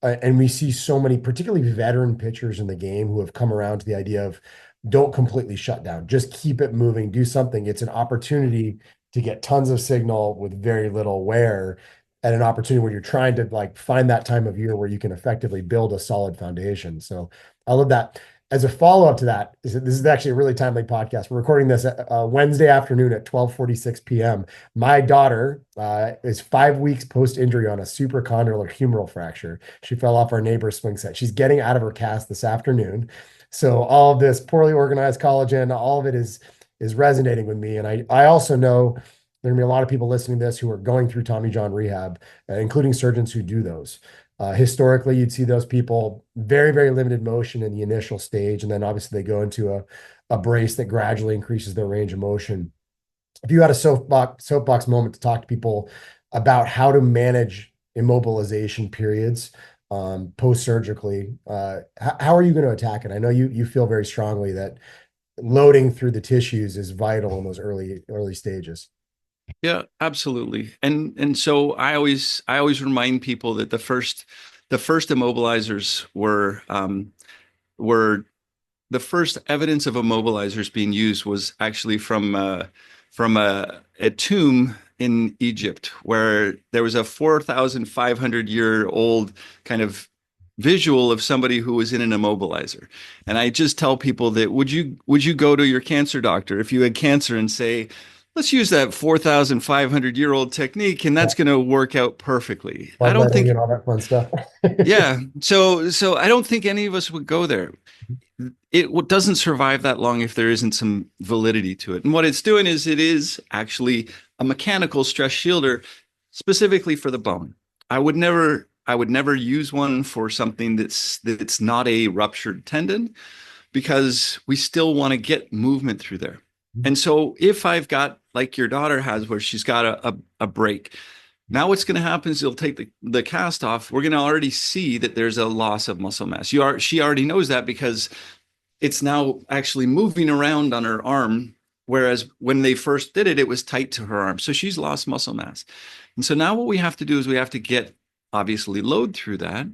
And we see so many, particularly veteran pitchers in the game, who have come around to the idea of don't completely shut down, just keep it moving, do something. It's an opportunity to get tons of signal with very little wear, and an opportunity where you're trying to like find that time of year where you can effectively build a solid foundation. So I love that. As a follow-up to that, this is actually a really timely podcast. We're recording this Wednesday afternoon at 12:46 p.m. My daughter is 5 weeks post-injury on a supracondylar humeral fracture. She fell off our neighbor's swing set. She's getting out of her cast this afternoon. So all of this poorly organized collagen, all of it is resonating with me. And I also know there are gonna be a lot of people listening to this who are going through Tommy John rehab, including surgeons who do those. Historically, you'd see those people very, very limited motion in the initial stage, and then obviously they go into a brace that gradually increases their range of motion. If you had a soapbox moment to talk to people about how to manage immobilization periods post-surgically, how are you going to attack it? I know you feel very strongly that loading through the tissues is vital in those early stages. Yeah, absolutely. And so I always remind people that the first immobilizers were the first evidence of immobilizers being used was actually from a tomb in Egypt, where there was a 4,500-year-old kind of visual of somebody who was in an immobilizer. And I just tell people that would you go to your cancer doctor if you had cancer and say, let's use that 4,500-year-old technique, and that's going to work out perfectly. I don't Bloodletting think, and all that fun stuff. yeah. So I don't think any of us would go there. It doesn't survive that long if there isn't some validity to it. And what it's doing is it is actually a mechanical stress shielder specifically for the bone. I would never use one for something that's not a ruptured tendon, because we still want to get movement through there. And so if I've got, like your daughter has, where she's got a break, now what's going to happen is you'll take the cast off. We're going to already see that there's a loss of muscle mass. She already knows that because it's now actually moving around on her arm, whereas when they first did it, it was tight to her arm. So she's lost muscle mass. And so now what we have to do is we have to get, obviously, load through that.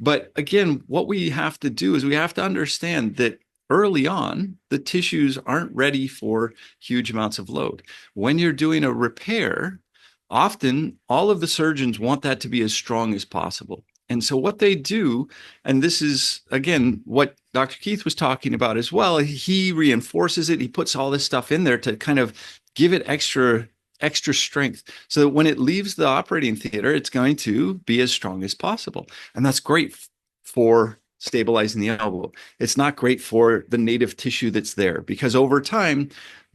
But again, what we have to do is we have to understand that early on, the tissues aren't ready for huge amounts of load. When you're doing a repair, often all of the surgeons want that to be as strong as possible. And so what they do, and this is, again, what Dr. Keith was talking about as well, he reinforces it. He puts all this stuff in there to kind of give it extra strength, so that when it leaves the operating theater, it's going to be as strong as possible. And that's great for stabilizing the elbow. It's not great for the native tissue that's there, because over time,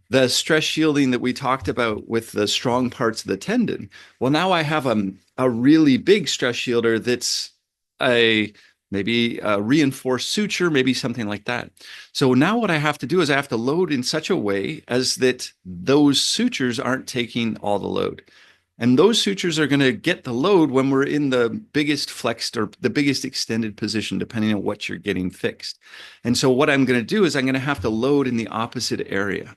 the stress shielding that we talked about with the strong parts of the tendon, well, now I have a really big stress shielder that's maybe a reinforced suture, maybe something like that. So now what I have to do is I have to load in such a way as that those sutures aren't taking all the load. And those sutures are going to get the load when we're in the biggest flexed or the biggest extended position, depending on what you're getting fixed. And so what I'm going to do is I'm going to have to load in the opposite area.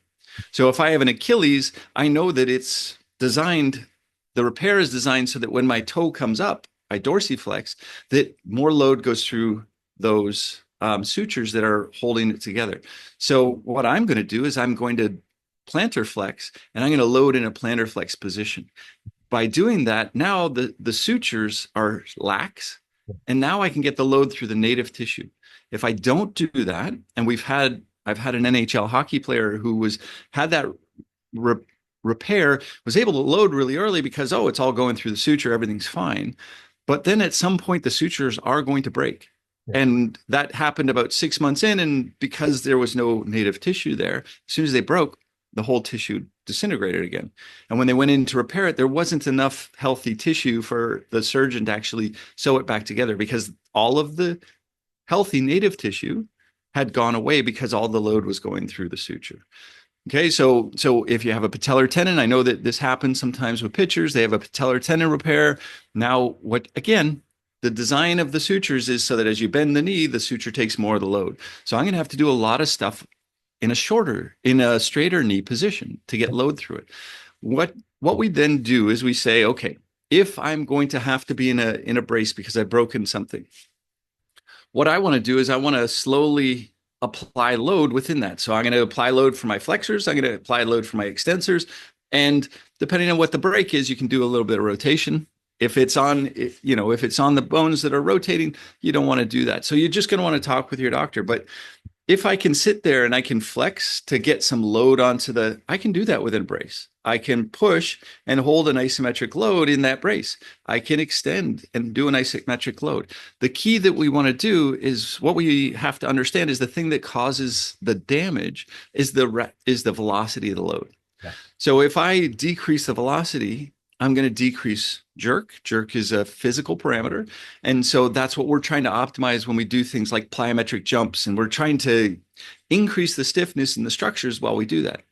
So if I have an Achilles, I know that it's designed, the repair is designed so that when my toe comes up, I dorsiflex, that more load goes through those sutures that are holding it together. So what I'm going to do is I'm going to plantar flex, and I'm going to load in a plantar flex position. By doing that, now the sutures are lax, and now I can get the load through the native tissue. If I don't do that, and I've had an NHL hockey player who had that repair, was able to load really early because, it's all going through the suture, everything's fine. But then at some point, the sutures are going to break. Yeah. And that happened about 6 months in. And because there was no native tissue there, as soon as they broke, the whole tissue disintegrated again. And when they went in to repair it, there wasn't enough healthy tissue for the surgeon to actually sew it back together, because all of the healthy native tissue had gone away because all the load was going through the suture. Okay, so if you have a patellar tendon, I know that this happens sometimes with pitchers. They have a patellar tendon repair. Now, the design of the sutures is so that as you bend the knee, the suture takes more of the load. So I'm going to have to do a lot of stuff in a straighter knee position to get load through it. What we then do is we say, okay, if I'm going to have to be in a brace because I've broken something, what I want to do is I want to slowly apply load within that. So I'm going to apply load for my flexors. I'm going to apply load for my extensors. And depending on what the break is, you can do a little bit of rotation. If it's on, if it's on the bones that are rotating, you don't want to do that. So you're just going to want to talk with your doctor. But if I can sit there and I can flex to get some load I can do that with a brace. I can push and hold an isometric load in that brace. I can extend and do an isometric load. The key that we want to do is what we have to understand is the thing that causes the damage is the velocity of the load. Yeah. So if I decrease the velocity, I'm going to decrease jerk. Jerk is a physical parameter. And so that's what we're trying to optimize when we do things like plyometric jumps. And we're trying to increase the stiffness in the structures while we do that.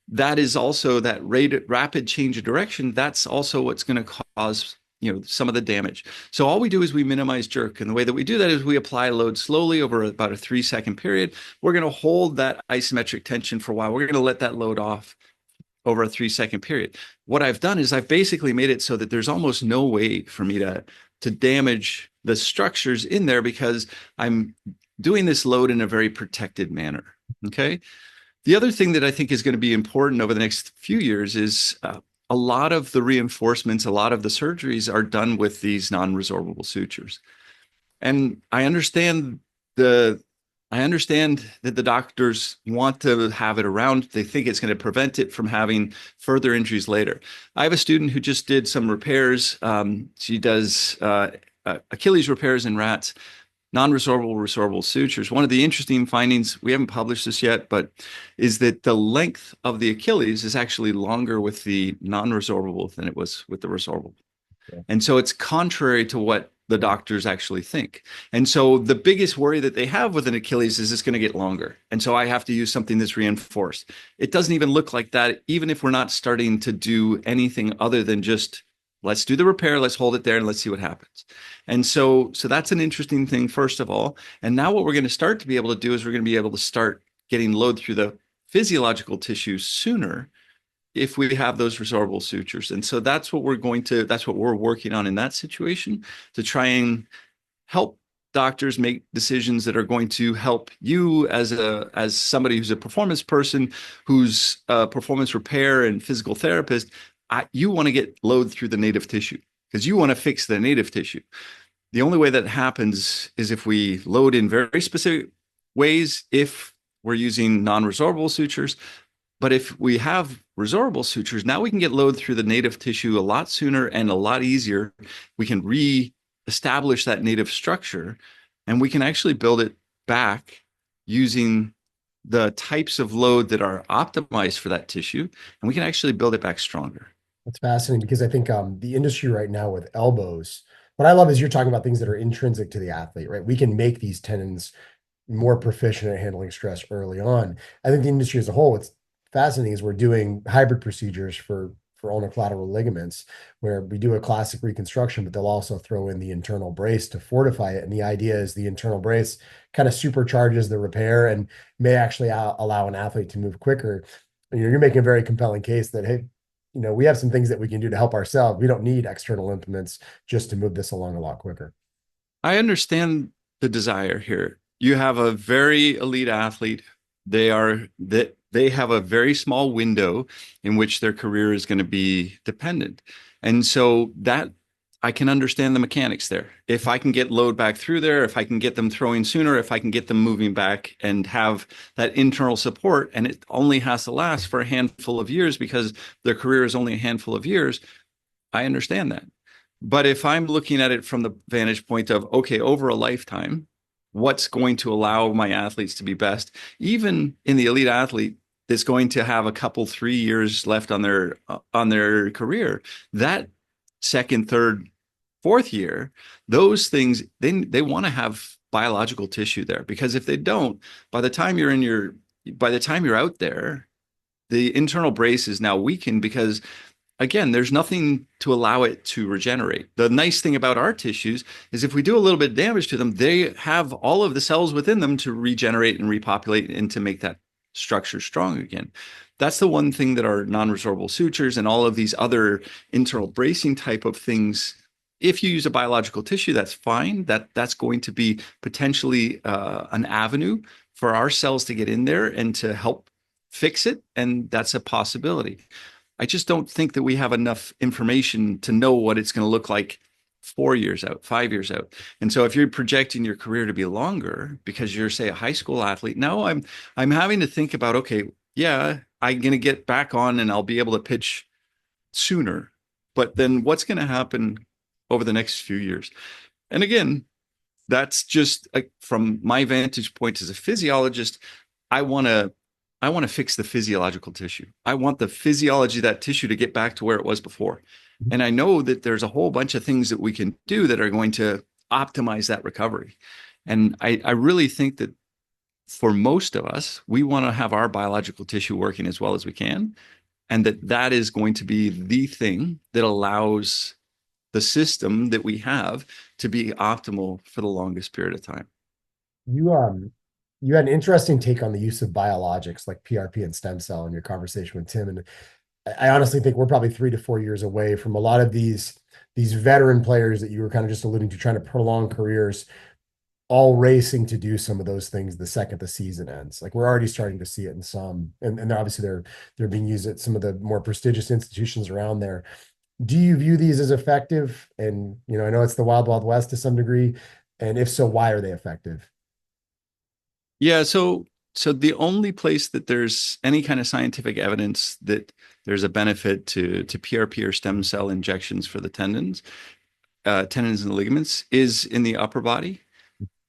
That is also that rapid change of direction. That's also what's going to cause some of the damage. So all we do is we minimize jerk. And the way that we do that is we apply load slowly over about a 3-second period. We're going to hold that isometric tension for a while. We're going to let that load off over a 3-second period. What I've done is I've basically made it so that there's almost no way for me to damage the structures in there because I'm doing this load in a very protected manner. Okay. The other thing that I think is going to be important over the next few years is a lot of the reinforcements, a lot of the surgeries are done with these non-resorbable sutures. And I understand that the doctors want to have it around. They think it's going to prevent it from having further injuries later. I have a student who just did some repairs. She does Achilles repairs in rats, non-resorbable, resorbable sutures. One of the interesting findings, we haven't published this yet, but is that the length of the Achilles is actually longer with the non-resorbable than it was with the resorbable. Yeah. And so it's contrary to what the doctors actually think. And so the biggest worry that they have with an Achilles is it's going to get longer. And so I have to use something that's reinforced. It doesn't even look like that, even if we're not starting to do anything other than just let's do the repair, let's hold it there, and let's see what happens. And so that's an interesting thing, first of all. And now what we're going to start to be able to do is we're going to be able to start getting load through the physiological tissue sooner if we have those resorbable sutures. And so that's what we're working on in that situation, to try and help doctors make decisions that are going to help you as somebody who's a performance person, who's a performance repair and physical therapist. You want to get load through the native tissue because you want to fix the native tissue. The only way that happens is if we load in very specific ways, if we're using non-resorbable sutures. But if we have resorbable sutures, now we can get load through the native tissue a lot sooner and a lot easier. We can re-establish that native structure, and we can actually build it back using the types of load that are optimized for that tissue, and we can actually build it back stronger. That's fascinating because I think the industry right now with elbows, what I love is you're talking about things that are intrinsic to the athlete, right? We can make these tendons more proficient at handling stress early on. I think the industry as a whole, what's fascinating is we're doing hybrid procedures for ulnar collateral ligaments where we do a classic reconstruction, but they'll also throw in the internal brace to fortify it. And the idea is the internal brace kind of supercharges the repair and may actually allow an athlete to move quicker. You're making a very compelling case that, hey, we have some things that we can do to help ourselves. We don't need external implements just to move this along a lot quicker. I understand the desire here. You have a very elite athlete. They have a very small window in which their career is going to be dependent. And so that I can understand the mechanics there. If I can get load back through there, if I can get them throwing sooner, if I can get them moving back and have that internal support, and it only has to last for a handful of years because their career is only a handful of years, I understand that. But if I'm looking at it from the vantage point of, okay, over a lifetime, what's going to allow my athletes to be best, even in the elite athlete that's going to have a couple, 3 years left on their career, that second, third, fourth year, those things, they want to have biological tissue there, because if they don't, by the time you're out there, the internal brace is now weakened because, again, there's nothing to allow it to regenerate. The nice thing about our tissues is if we do a little bit of damage to them, they have all of the cells within them to regenerate and repopulate and to make that structure strong again. that's the one thing that our non-resorbable sutures and all of these other internal bracing type of things, if you use a biological tissue, that's fine. That's going to be potentially an avenue for our cells to get in there and to help fix it. And that's a possibility. I just don't think that we have enough information to know what it's going to look like 4 years out, 5 years out. And so if you're projecting your career to be longer because you're, say, a high school athlete, now I'm having to think about, okay, yeah, I'm going to get back on and I'll be able to pitch sooner. But then what's going to happen over the next few years? And again, that's just from my vantage point as a physiologist, I want to fix the physiological tissue. I want the physiology of that tissue to get back to where it was before. And I know that there's a whole bunch of things that we can do that are going to optimize that recovery. And I really think that for most of us, we want to have our biological tissue working as well as we can. And that is going to be the thing that allows the system that we have to be optimal for the longest period of time. You had an interesting take on the use of biologics like PRP and stem cell in your conversation with Tim. And I honestly think we're probably 3 to 4 years away from a lot of these veteran players that you were kind of just alluding to, trying to prolong careers, all racing to do some of those things the second the season ends. Like we're already starting to see it in some, and they're obviously they're being used at some of the more prestigious institutions around there. Do you view these as effective? And I know it's the wild, wild west to some degree. And if so, why are they effective? Yeah, so the only place that there's any kind of scientific evidence that there's a benefit to PRP or stem cell injections for the tendons and ligaments is in the upper body.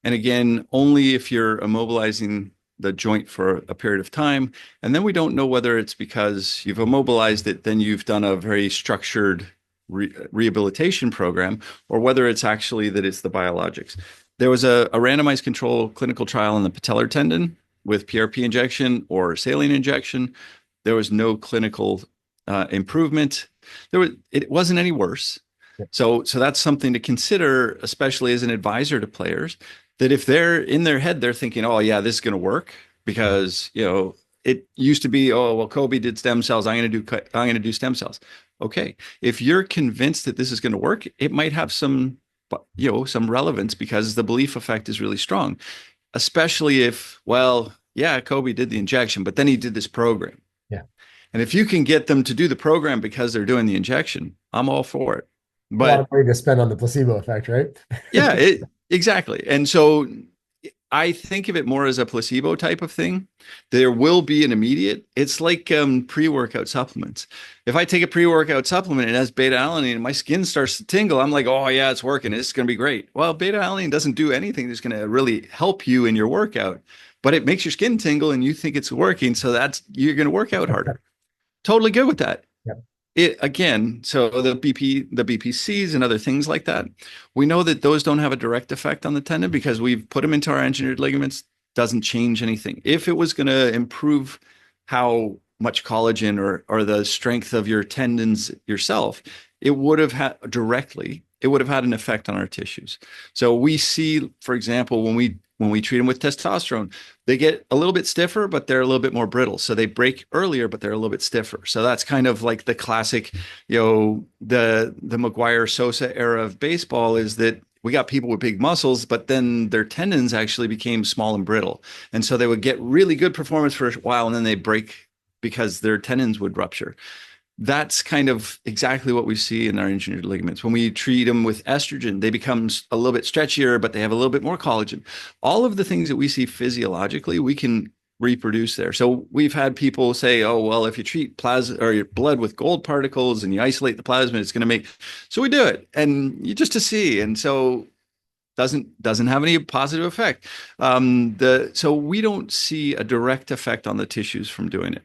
And again, only if you're immobilizing the joint for a period of time. And then we don't know whether it's because you've immobilized it, then you've done a very structured rehabilitation program, or whether it's actually that it's the biologics. There was a randomized control clinical trial in the patellar tendon with PRP injection or saline injection. There was no clinical improvement. It wasn't any worse. So that's something to consider, especially as an advisor to players, that if they're in their head, they're thinking, oh yeah, this is going to work because, it used to be, oh, well, Kobe did stem cells. I'm going to do stem cells. Okay. If you're convinced that this is going to work, it might have some relevance because the belief effect is really strong, especially if, well, yeah, Kobe did the injection, but then he did this program. Yeah. And if you can get them to do the program because they're doing the injection, I'm all for it. But a lot of money to spend on the placebo effect, right? Yeah, exactly. And so I think of it more as a placebo type of thing. There will be an immediate. It's like pre-workout supplements. If I take a pre-workout supplement and it has beta-alanine and my skin starts to tingle, I'm like, oh yeah, it's working. It's going to be great. Well, beta-alanine doesn't do anything that's going to really help you in your workout, but it makes your skin tingle and you think it's working. So you're going to work out harder. Totally good with that. So the BPCs and other things like that, we know that those don't have a direct effect on the tendon because we've put them into our engineered ligaments. Doesn't change anything. If it was going to improve how much collagen or the strength of your tendons yourself, it would have had an effect on our tissues. So we see, for example, when we treat them with testosterone, they get a little bit stiffer, but they're a little bit more brittle. So they break earlier, but they're a little bit stiffer. So that's kind of like the classic, the McGuire-Sosa era of baseball is that we got people with big muscles, but then their tendons actually became small and brittle. And so they would get really good performance for a while, and then they break because their tendons would rupture. That's kind of exactly what we see in our engineered ligaments. When we treat them with estrogen, they become a little bit stretchier, but they have a little bit more collagen. All of the things that we see physiologically, we can reproduce there. So we've had people say, oh, well, if you treat plasma or your blood with gold particles and you isolate the plasma, it's going to make, so we do it. And you just to see. And so doesn't have any positive effect. So we don't see a direct effect on the tissues from doing it.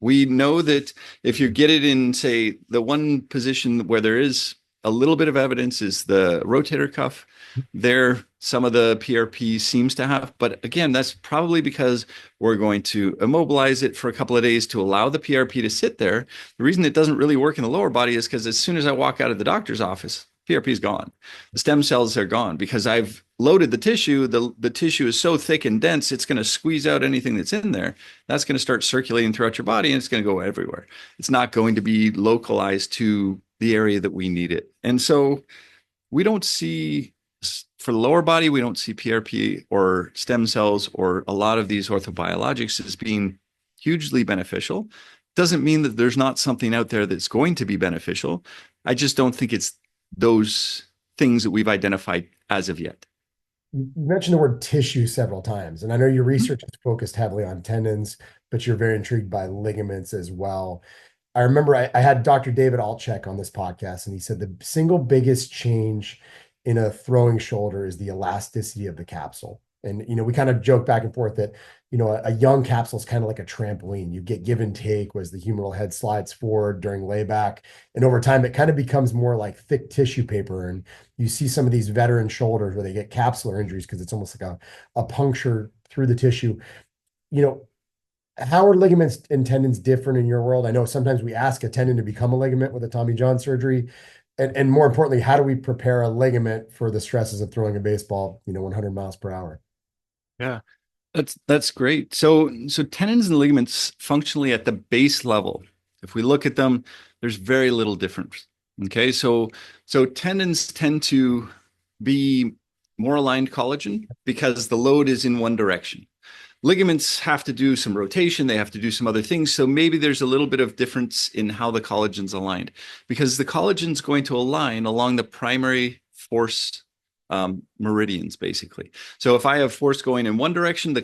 We know that if you get it in, say, the one position where there is a little bit of evidence is the rotator cuff. There, some of the PRP seems to have, but again, that's probably because we're going to immobilize it for a couple of days to allow the PRP to sit there. The reason it doesn't really work in the lower body is because as soon as I walk out of the doctor's office, PRP is gone. The stem cells are gone because I've loaded the tissue. The tissue is so thick and dense, it's going to squeeze out anything that's in there. That's going to start circulating throughout your body, and it's going to go everywhere. It's not going to be localized to the area that we need it. And so we don't see, for the lower body, we don't see PRP or stem cells or a lot of these orthobiologics as being hugely beneficial. Doesn't mean that there's not something out there that's going to be beneficial. I just don't think it's those things that we've identified as of yet. You mentioned the word tissue several times, and I know your research is focused heavily on tendons, but you're very intrigued by ligaments as well. I remember I had Dr. David Altchek on this podcast, and he said the single biggest change in a throwing shoulder is the elasticity of the capsule. And, we kind of joke back and forth that, a young capsule is kind of like a trampoline. You get give and take as the humeral head slides forward during layback. And over time, it kind of becomes more like thick tissue paper. And you see some of these veteran shoulders where they get capsular injuries because it's almost like a puncture through the tissue. How are ligaments and tendons different in your world? I know sometimes we ask a tendon to become a ligament with a Tommy John surgery. And more importantly, how do we prepare a ligament for the stresses of throwing a baseball, 100 miles per hour? Yeah, that's great. So tendons and ligaments functionally at the base level, if we look at them, there's very little difference. Okay, so tendons tend to be more aligned collagen because the load is in one direction. Ligaments have to do some rotation. They have to do some other things. So maybe there's a little bit of difference in how the collagen's aligned, because the collagen's going to align along the primary force meridians, basically. So if I have force going in one direction,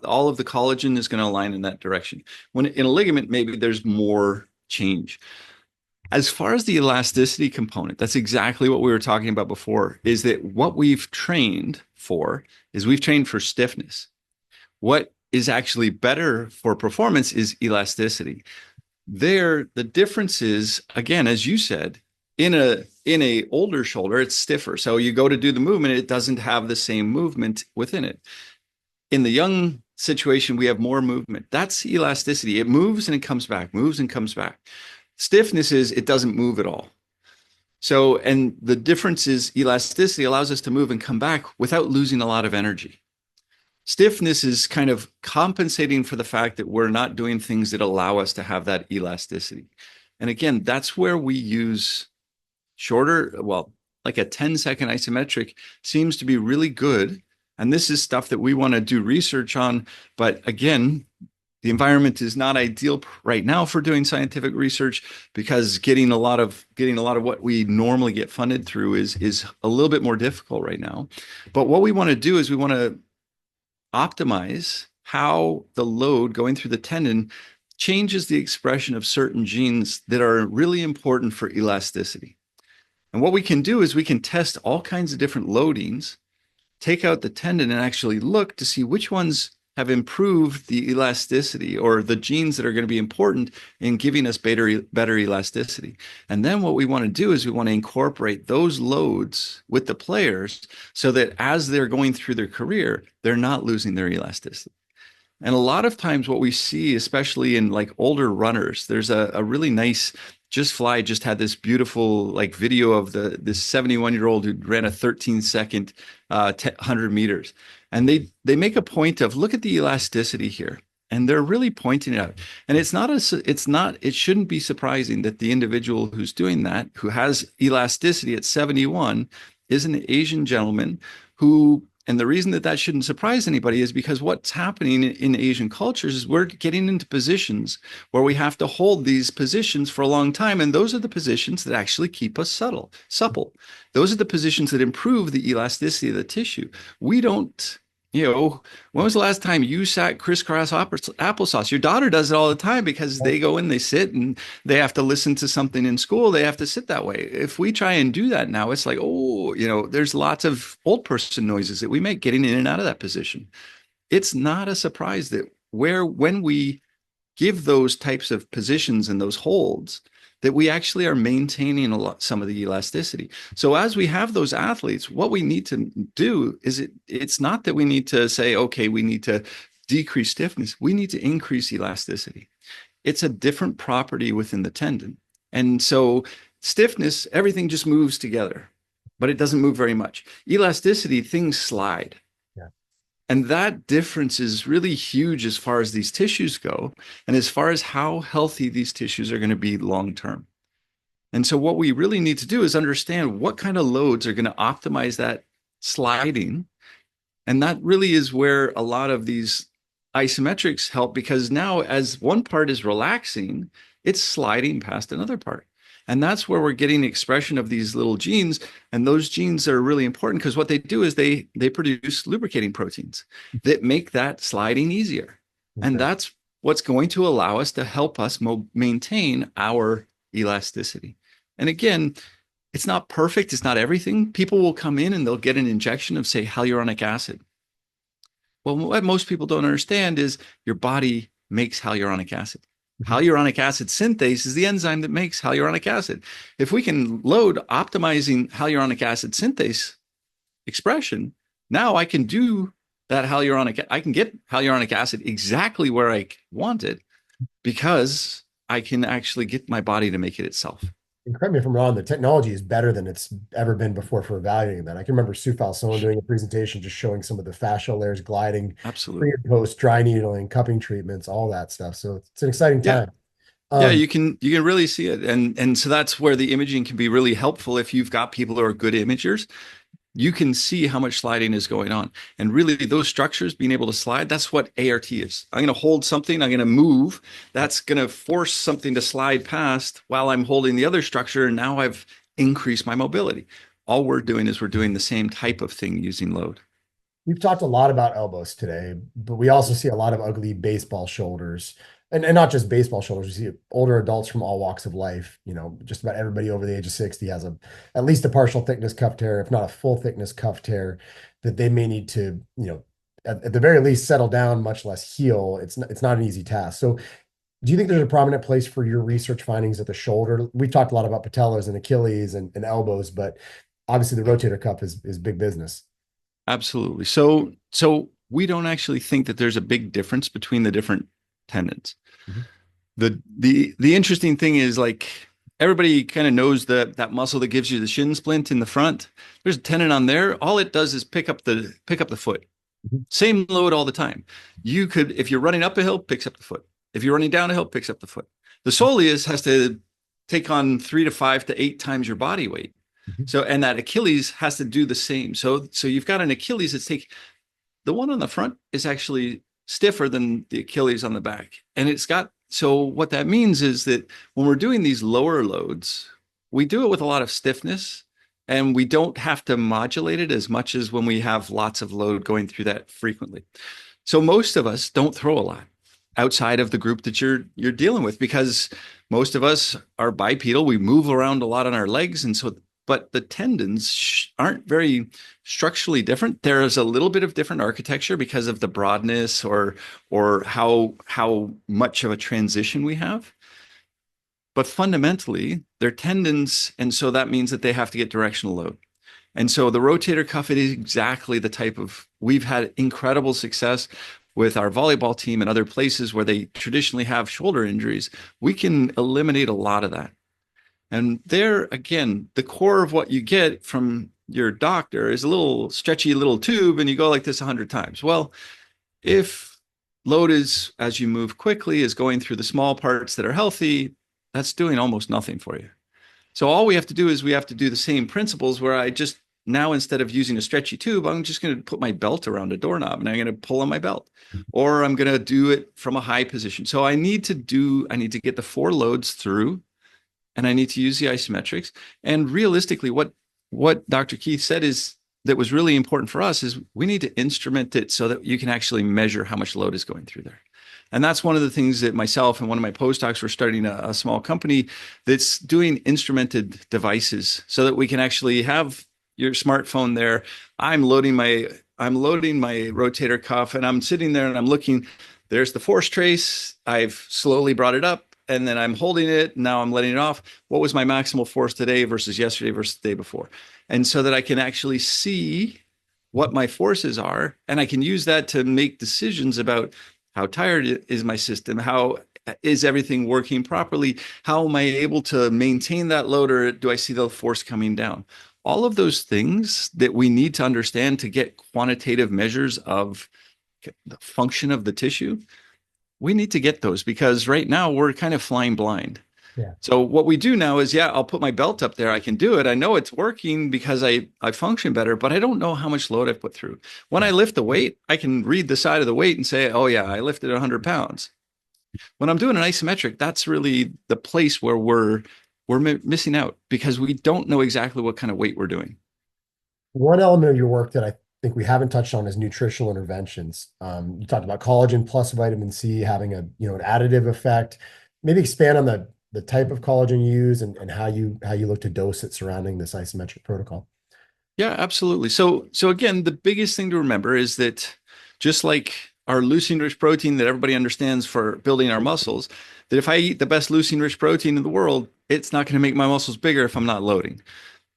all of the collagen is going to align in that direction. When in a ligament, maybe there's more change. As far as the elasticity component, that's exactly what we were talking about before, is that what we've trained for is we've trained for stiffness. What is actually better for performance is elasticity. The difference is, again, as you said, in a older shoulder, it's stiffer. So you go to do the movement, it doesn't have the same movement within it. In the young situation, we have more movement. That's elasticity. It moves and it comes back, moves and comes back. Stiffness is it doesn't move at all. So, and the difference is elasticity allows us to move and come back without losing a lot of energy. Stiffness is kind of compensating for the fact that we're not doing things that allow us to have that elasticity. And again, that's where we use shorter, like a 10-second isometric seems to be really good. And this is stuff that we want to do research on. But again, the environment is not ideal right now for doing scientific research, because getting a lot of what we normally get funded through is a little bit more difficult right now. But what we want to do is we want to optimize how the load going through the tendon changes the expression of certain genes that are really important for elasticity. And what we can do is we can test all kinds of different loadings, take out the tendon, and actually look to see which ones have improved the elasticity, or the genes that are going to be important in giving us better elasticity. And then what we want to do is we want to incorporate those loads with the players so that as they're going through their career, they're not losing their elasticity. And a lot of times what we see, especially in like older runners, there's a really nice, Just Fly just had this beautiful like video of this 71-year-old who ran a 13-second 100 meters. And they make a point of, look at the elasticity here. And they're really pointing it out. And it shouldn't be surprising that the individual who's doing that, who has elasticity at 71, is an Asian gentleman who, and the reason that shouldn't surprise anybody is because what's happening in Asian cultures is we're getting into positions where we have to hold these positions for a long time. And those are the positions that actually keep us supple. Those are the positions that improve the elasticity of the tissue. We don't, when was the last time you sat crisscross applesauce? Your daughter does it all the time because they go in, they sit, and they have to listen to something in school. They have to sit that way. If we try and do that now, it's like, there's lots of old person noises that we make getting in and out of that position. It's not a surprise that when we give those types of positions and those holds, that we actually are maintaining some of the elasticity. So as we have those athletes, what we need to do is it's not that we need to say, okay, we need to decrease stiffness. We need to increase elasticity. It's a different property within the tendon. And so stiffness, everything just moves together. but it doesn't move very much. Elasticity, things slide. Yeah. And that difference is really huge as far as these tissues go, and as far as how healthy these tissues are going to be long term. And so what we really need to do is understand what kind of loads are going to optimize that sliding. And that really is where a lot of these isometrics help, because now as one part is relaxing, it's sliding past another part. And that's where we're getting the expression of these little genes. And those genes are really important because what they do is they produce lubricating proteins that make that sliding easier. Okay. And that's what's going to allow us to help us maintain our elasticity. And again, it's not perfect. It's not everything. People will come in and they'll get an injection of, say, hyaluronic acid. Well, what most people don't understand is your body makes hyaluronic acid. Hyaluronic acid synthase is the enzyme that makes hyaluronic acid. If we can load optimizing hyaluronic acid synthase expression, now I can do that I can get hyaluronic acid exactly where I want it, because I can actually get my body to make it itself. And correct me if I'm wrong, the technology is better than it's ever been before for evaluating that. I can remember Sue Falsone doing a presentation just showing some of the fascial layers gliding, Absolutely. pre and post, dry needling, cupping treatments, all that stuff. So it's an exciting Yeah. time. Yeah, you can really see it. And so that's where the imaging can be really helpful. If you've got people who are good imagers, you can see how much sliding is going on. And really those structures being able to slide, that's what ART is. I'm going to hold something, I'm going to move. That's going to force something to slide past while I'm holding the other structure. And now I've increased my mobility. All we're doing is we're doing the same type of thing using load. We've talked a lot about elbows today, but we also see a lot of ugly baseball shoulders. And not just baseball shoulders. We see older adults from all walks of life. Just about everybody over the age of 60 has at least a partial thickness cuff tear, if not a full thickness cuff tear, that they may need to, at the very least settle down, much less heal. It's not an easy task. So do you think there's a prominent place for your research findings at the shoulder? We've talked a lot about patellas and Achilles and elbows, but obviously the rotator cuff is big business. Absolutely. So we don't actually think that there's a big difference between the different tendons. Mm-hmm. The interesting thing is, like, everybody kind of knows that muscle that gives you the shin splint in the front. There's a tendon on there. All it does is pick up the foot. Mm-hmm. Same load all the time. You could, if you're running up a hill, picks up the foot. If you're running down a hill, picks up the foot. The soleus has to take on 3 to 5 to 8 times your body weight. Mm-hmm. So, and that Achilles has to do the same. So you've got an Achilles that's the one on the front is actually stiffer than the Achilles on the back. And so what that means is that when we're doing these lower loads, we do it with a lot of stiffness, and we don't have to modulate it as much as when we have lots of load going through that frequently. So most of us don't throw a lot outside of the group that you're dealing with, because most of us are bipedal. We move around a lot on our legs. And so, but the tendons aren't very structurally different. There is a little bit of different architecture because of the broadness or how much of a transition we have. But fundamentally, they're tendons, and so that means that they have to get directional load. And so the rotator cuff, it is exactly the type of, we've had incredible success with our volleyball team and other places where they traditionally have shoulder injuries. We can eliminate a lot of that. And there, again, the core of what you get from your doctor is a little stretchy little tube, and you go like this 100 times. Well, if load is, as you move quickly, is going through the small parts that are healthy, that's doing almost nothing for you. So all we have to do is we have to do the same principles where I just, now instead of using a stretchy tube, I'm just going to put my belt around a doorknob and I'm going to pull on my belt, or I'm going to do it from a high position. So I need to get the 4 loads through, and I need to use the isometrics. And realistically, what Dr. Keith said is that was really important for us is we need to instrument it so that you can actually measure how much load is going through there. And that's one of the things that myself and one of my postdocs were starting a small company that's doing instrumented devices so that we can actually have your smartphone there. I'm loading my rotator cuff, and I'm sitting there and I'm looking, there's the force trace. I've slowly brought it up, and then I'm holding it. Now I'm letting it off. What was my maximal force today versus yesterday versus the day before? And so that I can actually see what my forces are, and I can use that to make decisions about how tired is my system, how is everything working properly, how am I able to maintain that load, or do I see the force coming down? all of those things that we need to understand to get quantitative measures of the function of the tissue, we need to get those because right now we're kind of flying blind. Yeah. So what we do now is, yeah, I'll put my belt up there. I can do it. I know it's working because I function better, but I don't know how much load I've put through. When I lift the weight, I can read the side of the weight and say, oh yeah, I lifted 100 pounds. When I'm doing an isometric, that's really the place where we're missing out because we don't know exactly what kind of weight we're doing. One element of your work that I think we haven't touched on is nutritional interventions. You talked about collagen plus vitamin C having a, an additive effect. Maybe expand on the type of collagen you use and how you look to dose it surrounding this isometric protocol. Yeah, absolutely. So again, the biggest thing to remember is that just like our leucine-rich protein that everybody understands for building our muscles, that if I eat the best leucine-rich protein in the world, it's not going to make my muscles bigger if I'm not loading.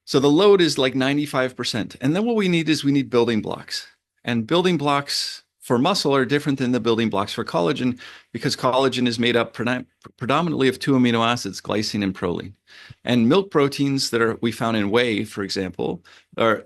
So the load is like 95%. And then what we need is we need building blocks. And building blocks for muscle are different than the building blocks for collagen because collagen is made up predominantly of two amino acids, glycine and proline. And milk proteins that we found in whey, for example, are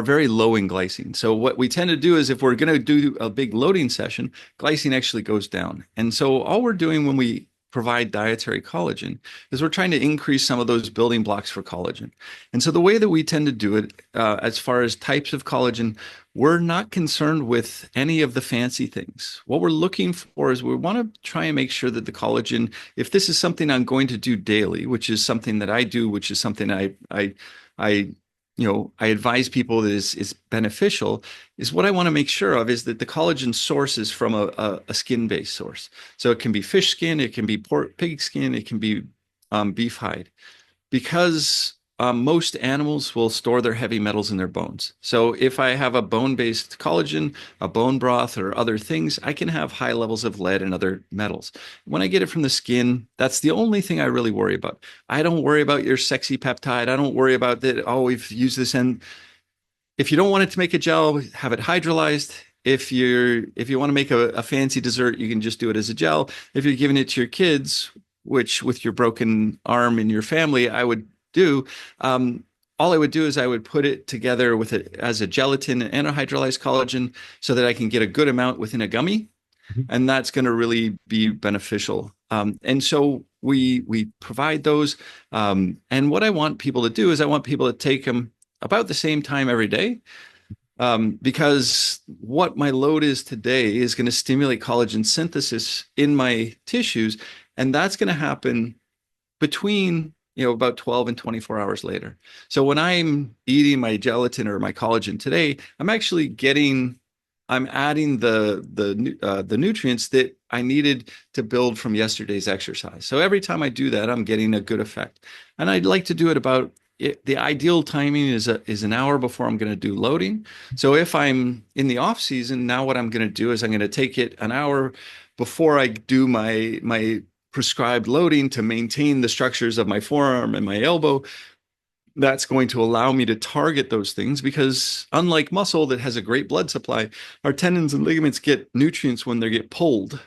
very low in glycine. So what we tend to do is if we're going to do a big loading session, glycine actually goes down. And so all we're doing when we provide dietary collagen is we're trying to increase some of those building blocks for collagen. And so the way that we tend to do it, as far as types of collagen, we're not concerned with any of the fancy things. What we're looking for is we want to try and make sure that the collagen, if this is something I'm going to do daily, which is something that I do, which is something I advise people that is beneficial, is what I want to make sure of is that the collagen source is from a skin-based source. So it can be fish skin, it can be pig skin, it can be beef hide, because most animals will store their heavy metals in their bones. So if I have a bone-based collagen, a bone broth, or other things, I can have high levels of lead and other metals. When I get it from the skin, that's the only thing I really worry about. I don't worry about your sexy peptide. I don't worry about that, oh, we've used this. And if you don't want it to make a gel, have it hydrolyzed. If you want to make a fancy dessert, you can just do it as a gel. If you're giving it to your kids, which with your broken arm in your family, I would do. All I would do is I would put it together with it as a gelatin and a hydrolyzed collagen so that I can get a good amount within a gummy. And that's going to really be beneficial. And so we provide those. And what I want people to do is I want people to take them about the same time every day. Because what my load is today is going to stimulate collagen synthesis in my tissues. And that's going to happen between about 12 and 24 hours later. So when I'm eating my gelatin or my collagen today, I'm adding the nutrients that I needed to build from yesterday's exercise. So every time I do that, I'm getting a good effect. And I'd like to do it about the ideal timing is an hour before I'm going to do loading. So if I'm in the off season, now what I'm going to do is I'm going to take it an hour before I do my prescribed loading to maintain the structures of my forearm and my elbow. That's going to allow me to target those things because unlike muscle that has a great blood supply, our tendons and ligaments get nutrients when they get pulled.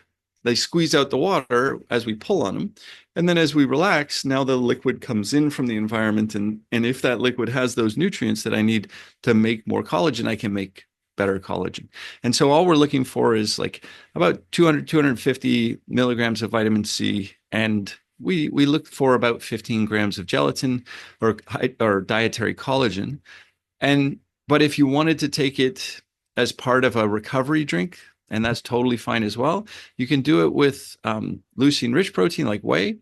They squeeze out the water as we pull on them. And then as we relax, now the liquid comes in from the environment. And if that liquid has those nutrients that I need to make more collagen, I can make better collagen. And so all we're looking for is like about 250 milligrams of vitamin C. And we look for about 15 grams of gelatin or dietary collagen. But if you wanted to take it as part of a recovery drink, and that's totally fine as well, you can do it with leucine-rich protein like whey,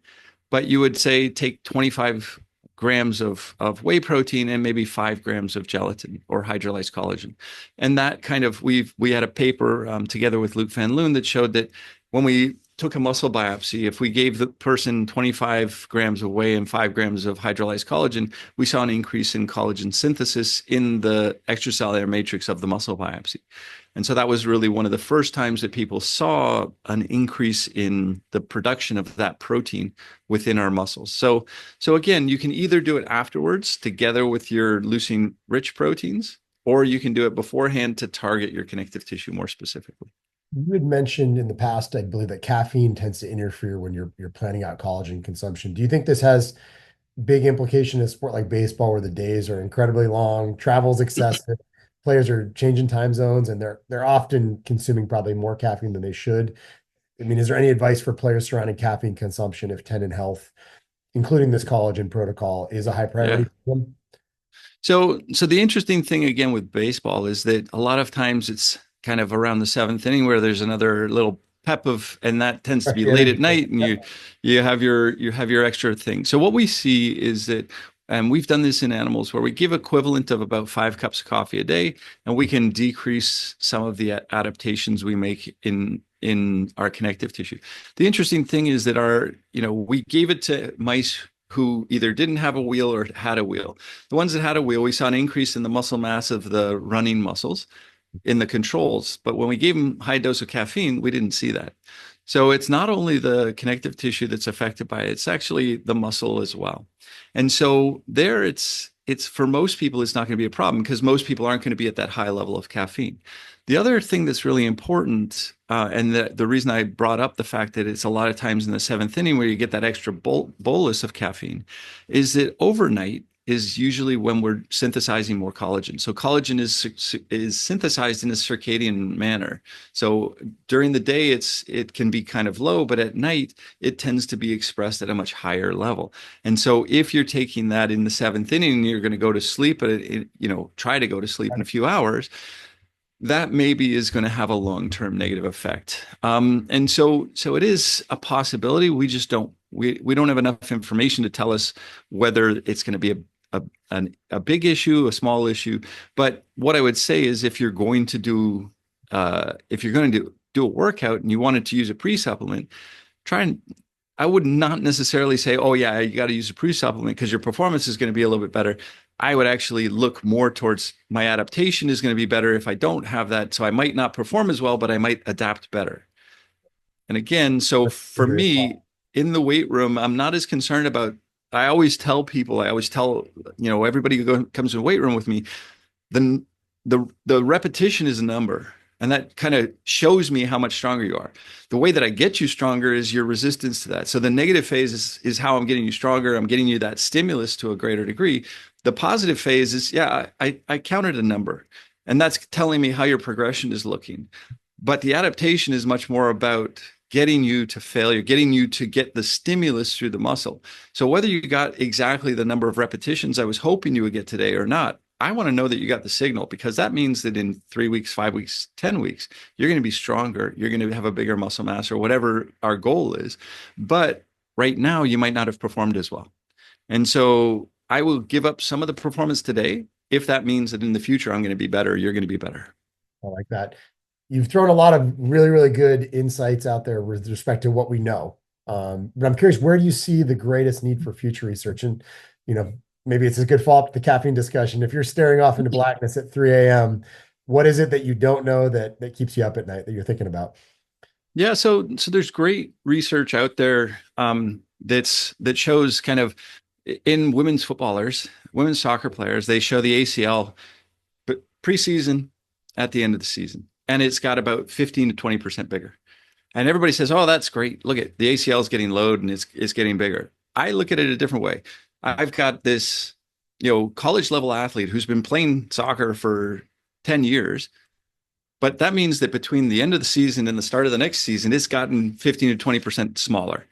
but you would say take 25 grams of whey protein and maybe 5 grams of gelatin or hydrolyzed collagen. And that kind of, we had a paper together with Luc Van Loon that showed that when we took a muscle biopsy, if we gave the person 25 grams of whey and 5 grams of hydrolyzed collagen, we saw an increase in collagen synthesis in the extracellular matrix of the muscle biopsy. And so that was really one of the first times that people saw an increase in the production of that protein within our muscles. So again, you can either do it afterwards together with your leucine-rich proteins, or you can do it beforehand to target your connective tissue more specifically. You had mentioned in the past, I believe, that caffeine tends to interfere when you're planning out collagen consumption. Do you think this has big implication in a sport like baseball where the days are incredibly long, travel's excessive, players are changing time zones, and they're often consuming probably more caffeine than they should. I mean, is there any advice for players surrounding caffeine consumption if tendon health, including this collagen protocol, is a high priority Yeah. for them? So the interesting thing again with baseball is that a lot of times it's kind of around the seventh inning where there's another little pep of, and that tends to Fresh be late energy. at night, and you have your extra thing. So what we see is that, and we've done this in animals where we give equivalent of about 5 cups of coffee a day, and we can decrease some of the adaptations we make in our connective tissue. The interesting thing is that we gave it to mice who either didn't have a wheel or had a wheel. The ones that had a wheel, we saw an increase in the muscle mass of the running muscles in the controls. But when we gave them high dose of caffeine, we didn't see that. So it's not only the connective tissue that's affected by it, it's actually the muscle as well. And so there it's for most people, it's not going to be a problem because most people aren't going to be at that high level of caffeine. The other thing that's really important, and the reason I brought up the fact that it's a lot of times in the seventh inning where you get that extra bolus of caffeine, is that overnight is usually when we're synthesizing more collagen. So collagen is synthesized in a circadian manner. So during the day, it can be kind of low, but at night it tends to be expressed at a much higher level. And so if you're taking that in the seventh inning, you're going to go to sleep, but try to go to sleep in a few hours, that maybe is going to have a long-term negative effect. And so it is a possibility. We just don't have enough information to tell us whether it's going to be a big issue, a small issue. But what I would say is if you're going to do a workout and you wanted to use a pre-supplement, I would not necessarily say, oh yeah, you got to use a pre-supplement because your performance is going to be a little bit better. I would actually look more towards my adaptation is going to be better if I don't have that. So I might not perform as well, but I might adapt better. And again, so for me in the weight room, I'm not as concerned about, I always tell everybody who comes to the weight room with me, the the repetition is a number. And that kind of shows me how much stronger you are. The way that I get you stronger is your resistance to that. So the negative phase is how I'm getting you stronger. I'm getting you that stimulus to a greater degree. The positive phase is, I counted a number, and that's telling me how your progression is looking. But the adaptation is much more about getting you to failure, getting you to get the stimulus through the muscle. So whether you got exactly the number of repetitions I was hoping you would get today or not, I want to know that you got the signal, because that means that in 3 weeks, 5 weeks, 10 weeks, you're going to be stronger. You're going to have a bigger muscle mass or whatever our goal is. But right now, you might not have performed as well. And so I will give up some of the performance today if that means that in the future, I'm going to be better. You're going to be better. I like that. You've thrown a lot of really, really good insights out there with respect to what we know. But I'm curious, where do you see the greatest need for future research? And, maybe it's a good follow-up to the caffeine discussion. If you're staring off into blackness at 3 a.m., what is it that you don't know that keeps you up at night that you're thinking about? Yeah, so there's great research out there that shows kind of in women's footballers, women's soccer players, they show the ACL but preseason at the end of the season, and it's got about 15 to 20% bigger. And everybody says, "Oh, that's great. Look at the ACL is getting load and it's getting bigger." I look at it a different way. I've got this, college level athlete who's been playing soccer for 10 years, but that means that between the end of the season and the start of the next season, it's gotten 15 to 20% smaller.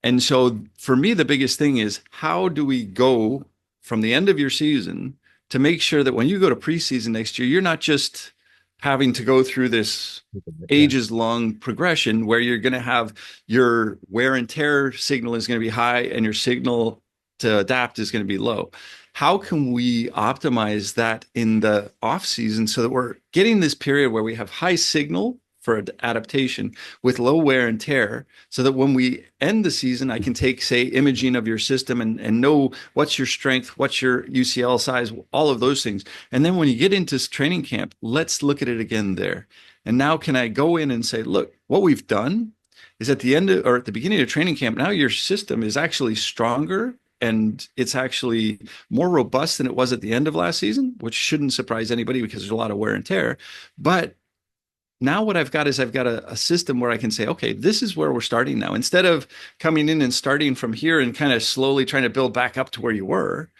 And so for me, the biggest thing is, how do we go from the end of your season to make sure that when you go to preseason next year, you're not just having to go through this ages long progression where you're going to have your wear and tear signal is going to be high and your signal to adapt is going to be low. How can we optimize that in the off season so that we're getting this period where we have high signal for adaptation with low wear and tear, so that when we end the season, I can take, say, imaging of your system and know what's your strength, what's your UCL size, all of those things. And then when you get into training camp, let's look at it again there. And now can I go in and say, look, what we've done is at the end of, or at the beginning of training camp, now your system is actually stronger and it's actually more robust than it was at the end of last season, which shouldn't surprise anybody because there's a lot of wear and tear. But now what I've got is I've got a system where I can say, okay, this is where we're starting now. Instead of coming in and starting from here and kind of slowly trying to build back up to where you were,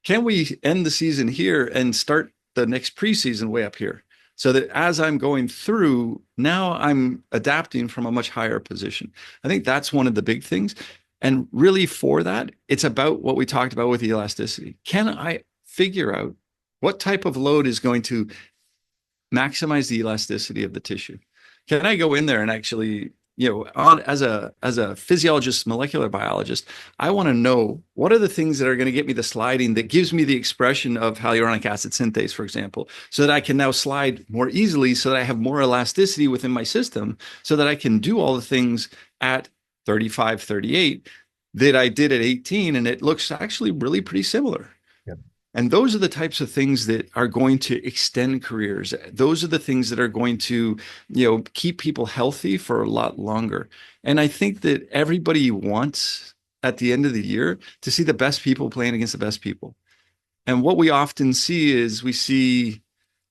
can we end the season here and start the next preseason way up here? So that as I'm going through, now I'm adapting from a much higher position. I think that's one of the big things. And really for that, it's about what we talked about with the elasticity. Can I figure out what type of load is going to maximize the elasticity of the tissue? Can I go in there and actually, as a physiologist, molecular biologist, I want to know what are the things that are going to get me the sliding that gives me the expression of hyaluronic acid synthase, for example, so that I can now slide more easily, so that I have more elasticity within my system, so that I can do all the things at 35, 38 that I did at 18, and it looks actually really pretty similar. And those are the types of things that are going to extend careers. Those are the things that are going to, keep people healthy for a lot longer. And I think that everybody wants at the end of the year to see the best people playing against the best people. And what we often see is we see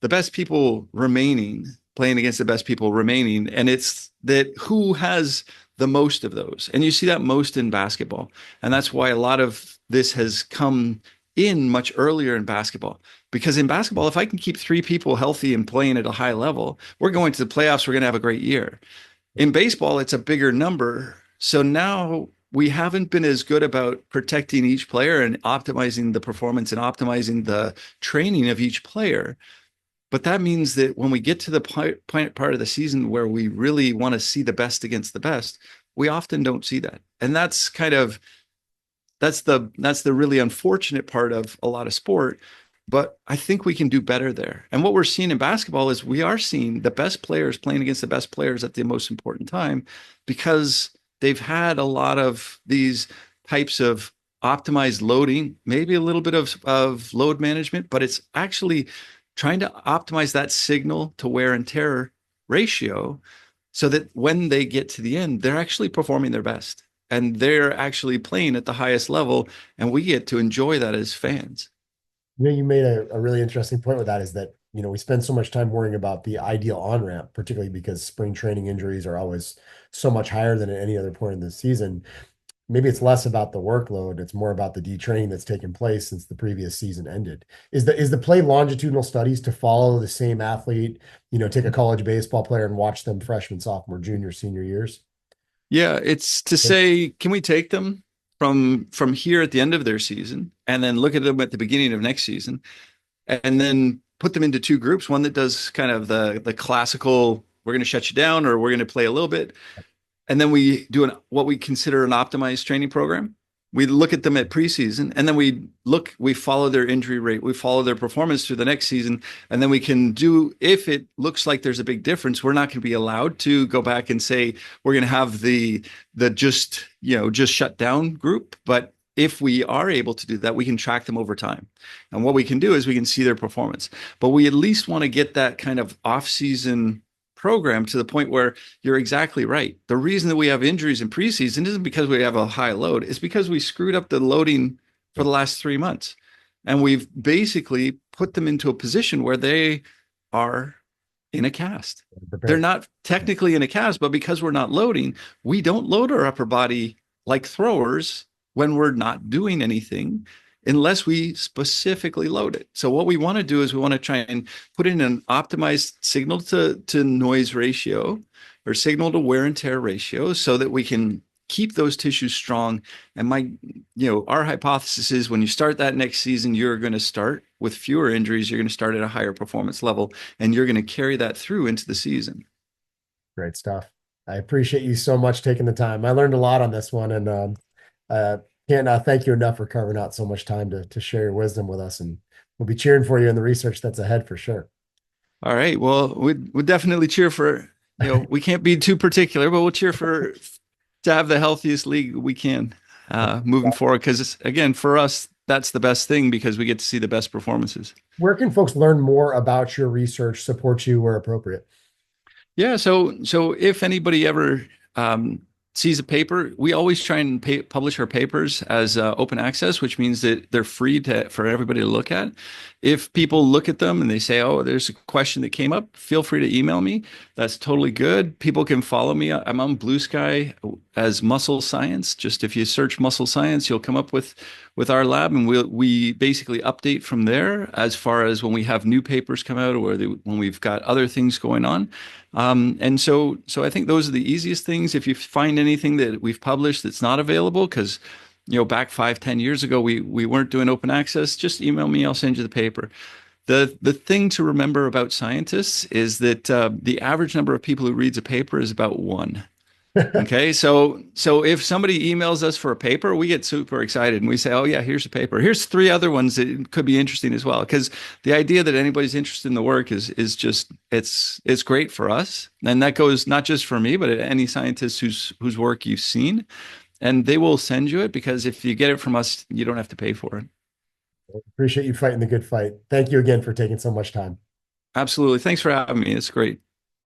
the best people remaining, playing against the best people remaining. And it's that who has the most of those. And you see that most in basketball. And that's why a lot of this has come in much earlier in basketball, because in basketball, if I can keep 3 people healthy and playing at a high level, we're going to the playoffs. We're going to have a great year. In baseball, it's a bigger number. So now we haven't been as good about protecting each player and optimizing the performance and optimizing the training of each player. But that means that when we get to the part of the season where we really want to see the best against the best, we often don't see that. And that's the really unfortunate part of a lot of sport, but I think we can do better there. And what we're seeing in basketball is we are seeing the best players playing against the best players at the most important time, because they've had a lot of these types of optimized loading, maybe a little bit of load management, but it's actually trying to optimize that signal to wear and tear ratio so that when they get to the end, they're actually performing their best. And they're actually playing at the highest level, and we get to enjoy that as fans. You made a really interesting point with that, is that, we spend so much time worrying about the ideal on-ramp, particularly because spring training injuries are always so much higher than at any other point in the season. Maybe it's less about the workload. It's more about the detraining that's taken place since the previous season ended. Is the play longitudinal studies to follow the same athlete, take a college baseball player and watch them freshman, sophomore, junior, senior years? Yeah, it's to say, can we take them from here at the end of their season and then look at them at the beginning of next season, and then put them into 2 groups, one that does kind of the classical, we're going to shut you down or we're going to play a little bit, and then we do what we consider an optimized training program. We look at them at preseason, and then we follow their injury rate, we follow their performance through the next season, and then we can do, if it looks like there's a big difference, we're not going to be allowed to go back and say we're going to have the just shut down group. But if we are able to do that, we can track them over time. And what we can do is we can see their performance. But we at least want to get that kind of off-season program to the point where you're exactly right. The reason that we have injuries in preseason isn't because we have a high load. It's because we screwed up the loading for the last 3 months. And we've basically put them into a position where they are in a cast. They're not technically in a cast, but because we're not loading, we don't load our upper body like throwers when we're not doing anything, unless we specifically load it. So what we want to do is we want to try and put in an optimized signal to noise ratio, or signal to wear and tear ratio, so that we can keep those tissues strong. And our hypothesis is when you start that next season, you're going to start with fewer injuries. You're going to start at a higher performance level, and you're going to carry that through into the season. Great stuff. I appreciate you so much taking the time. I learned a lot on this one, and can't thank you enough for carving out so much time to share your wisdom with us. And we'll be cheering for you in the research that's ahead for sure. All right. Well, we'd definitely cheer for, we can't be too particular, but we'll cheer to have the healthiest league we can moving forward. Because again, for us, that's the best thing, because we get to see the best performances. Where can folks learn more about your research, support you where appropriate? Yeah. So if anybody ever sees a paper, we always try and publish our papers as open access, which means that they're free for everybody to look at. If people look at them and they say, oh, there's a question that came up, feel free to email me. That's totally good. People can follow me. I'm on Blue Sky as Muscle Science. Just if you search Muscle Science, you'll come up with our lab, and we basically update from there as far as when we have new papers come out, or when we've got other things going on. And so I think those are the easiest things. If you find anything that we've published that's not available, because back 5-10 years ago we weren't doing open access, just email me. I'll send you the paper. The thing to remember about scientists is that the average number of people who reads a paper is about one. Okay, so if somebody emails us for a paper, we get super excited and we say, "Oh yeah, here's a paper. Here's 3 other ones that could be interesting as well." Because the idea that anybody's interested in the work is just it's great for us, and that goes not just for me, but any scientist whose work you've seen, and they will send you it, because if you get it from us, you don't have to pay for it. Appreciate you fighting the good fight. Thank you again for taking so much time. Absolutely, thanks for having me. It's great.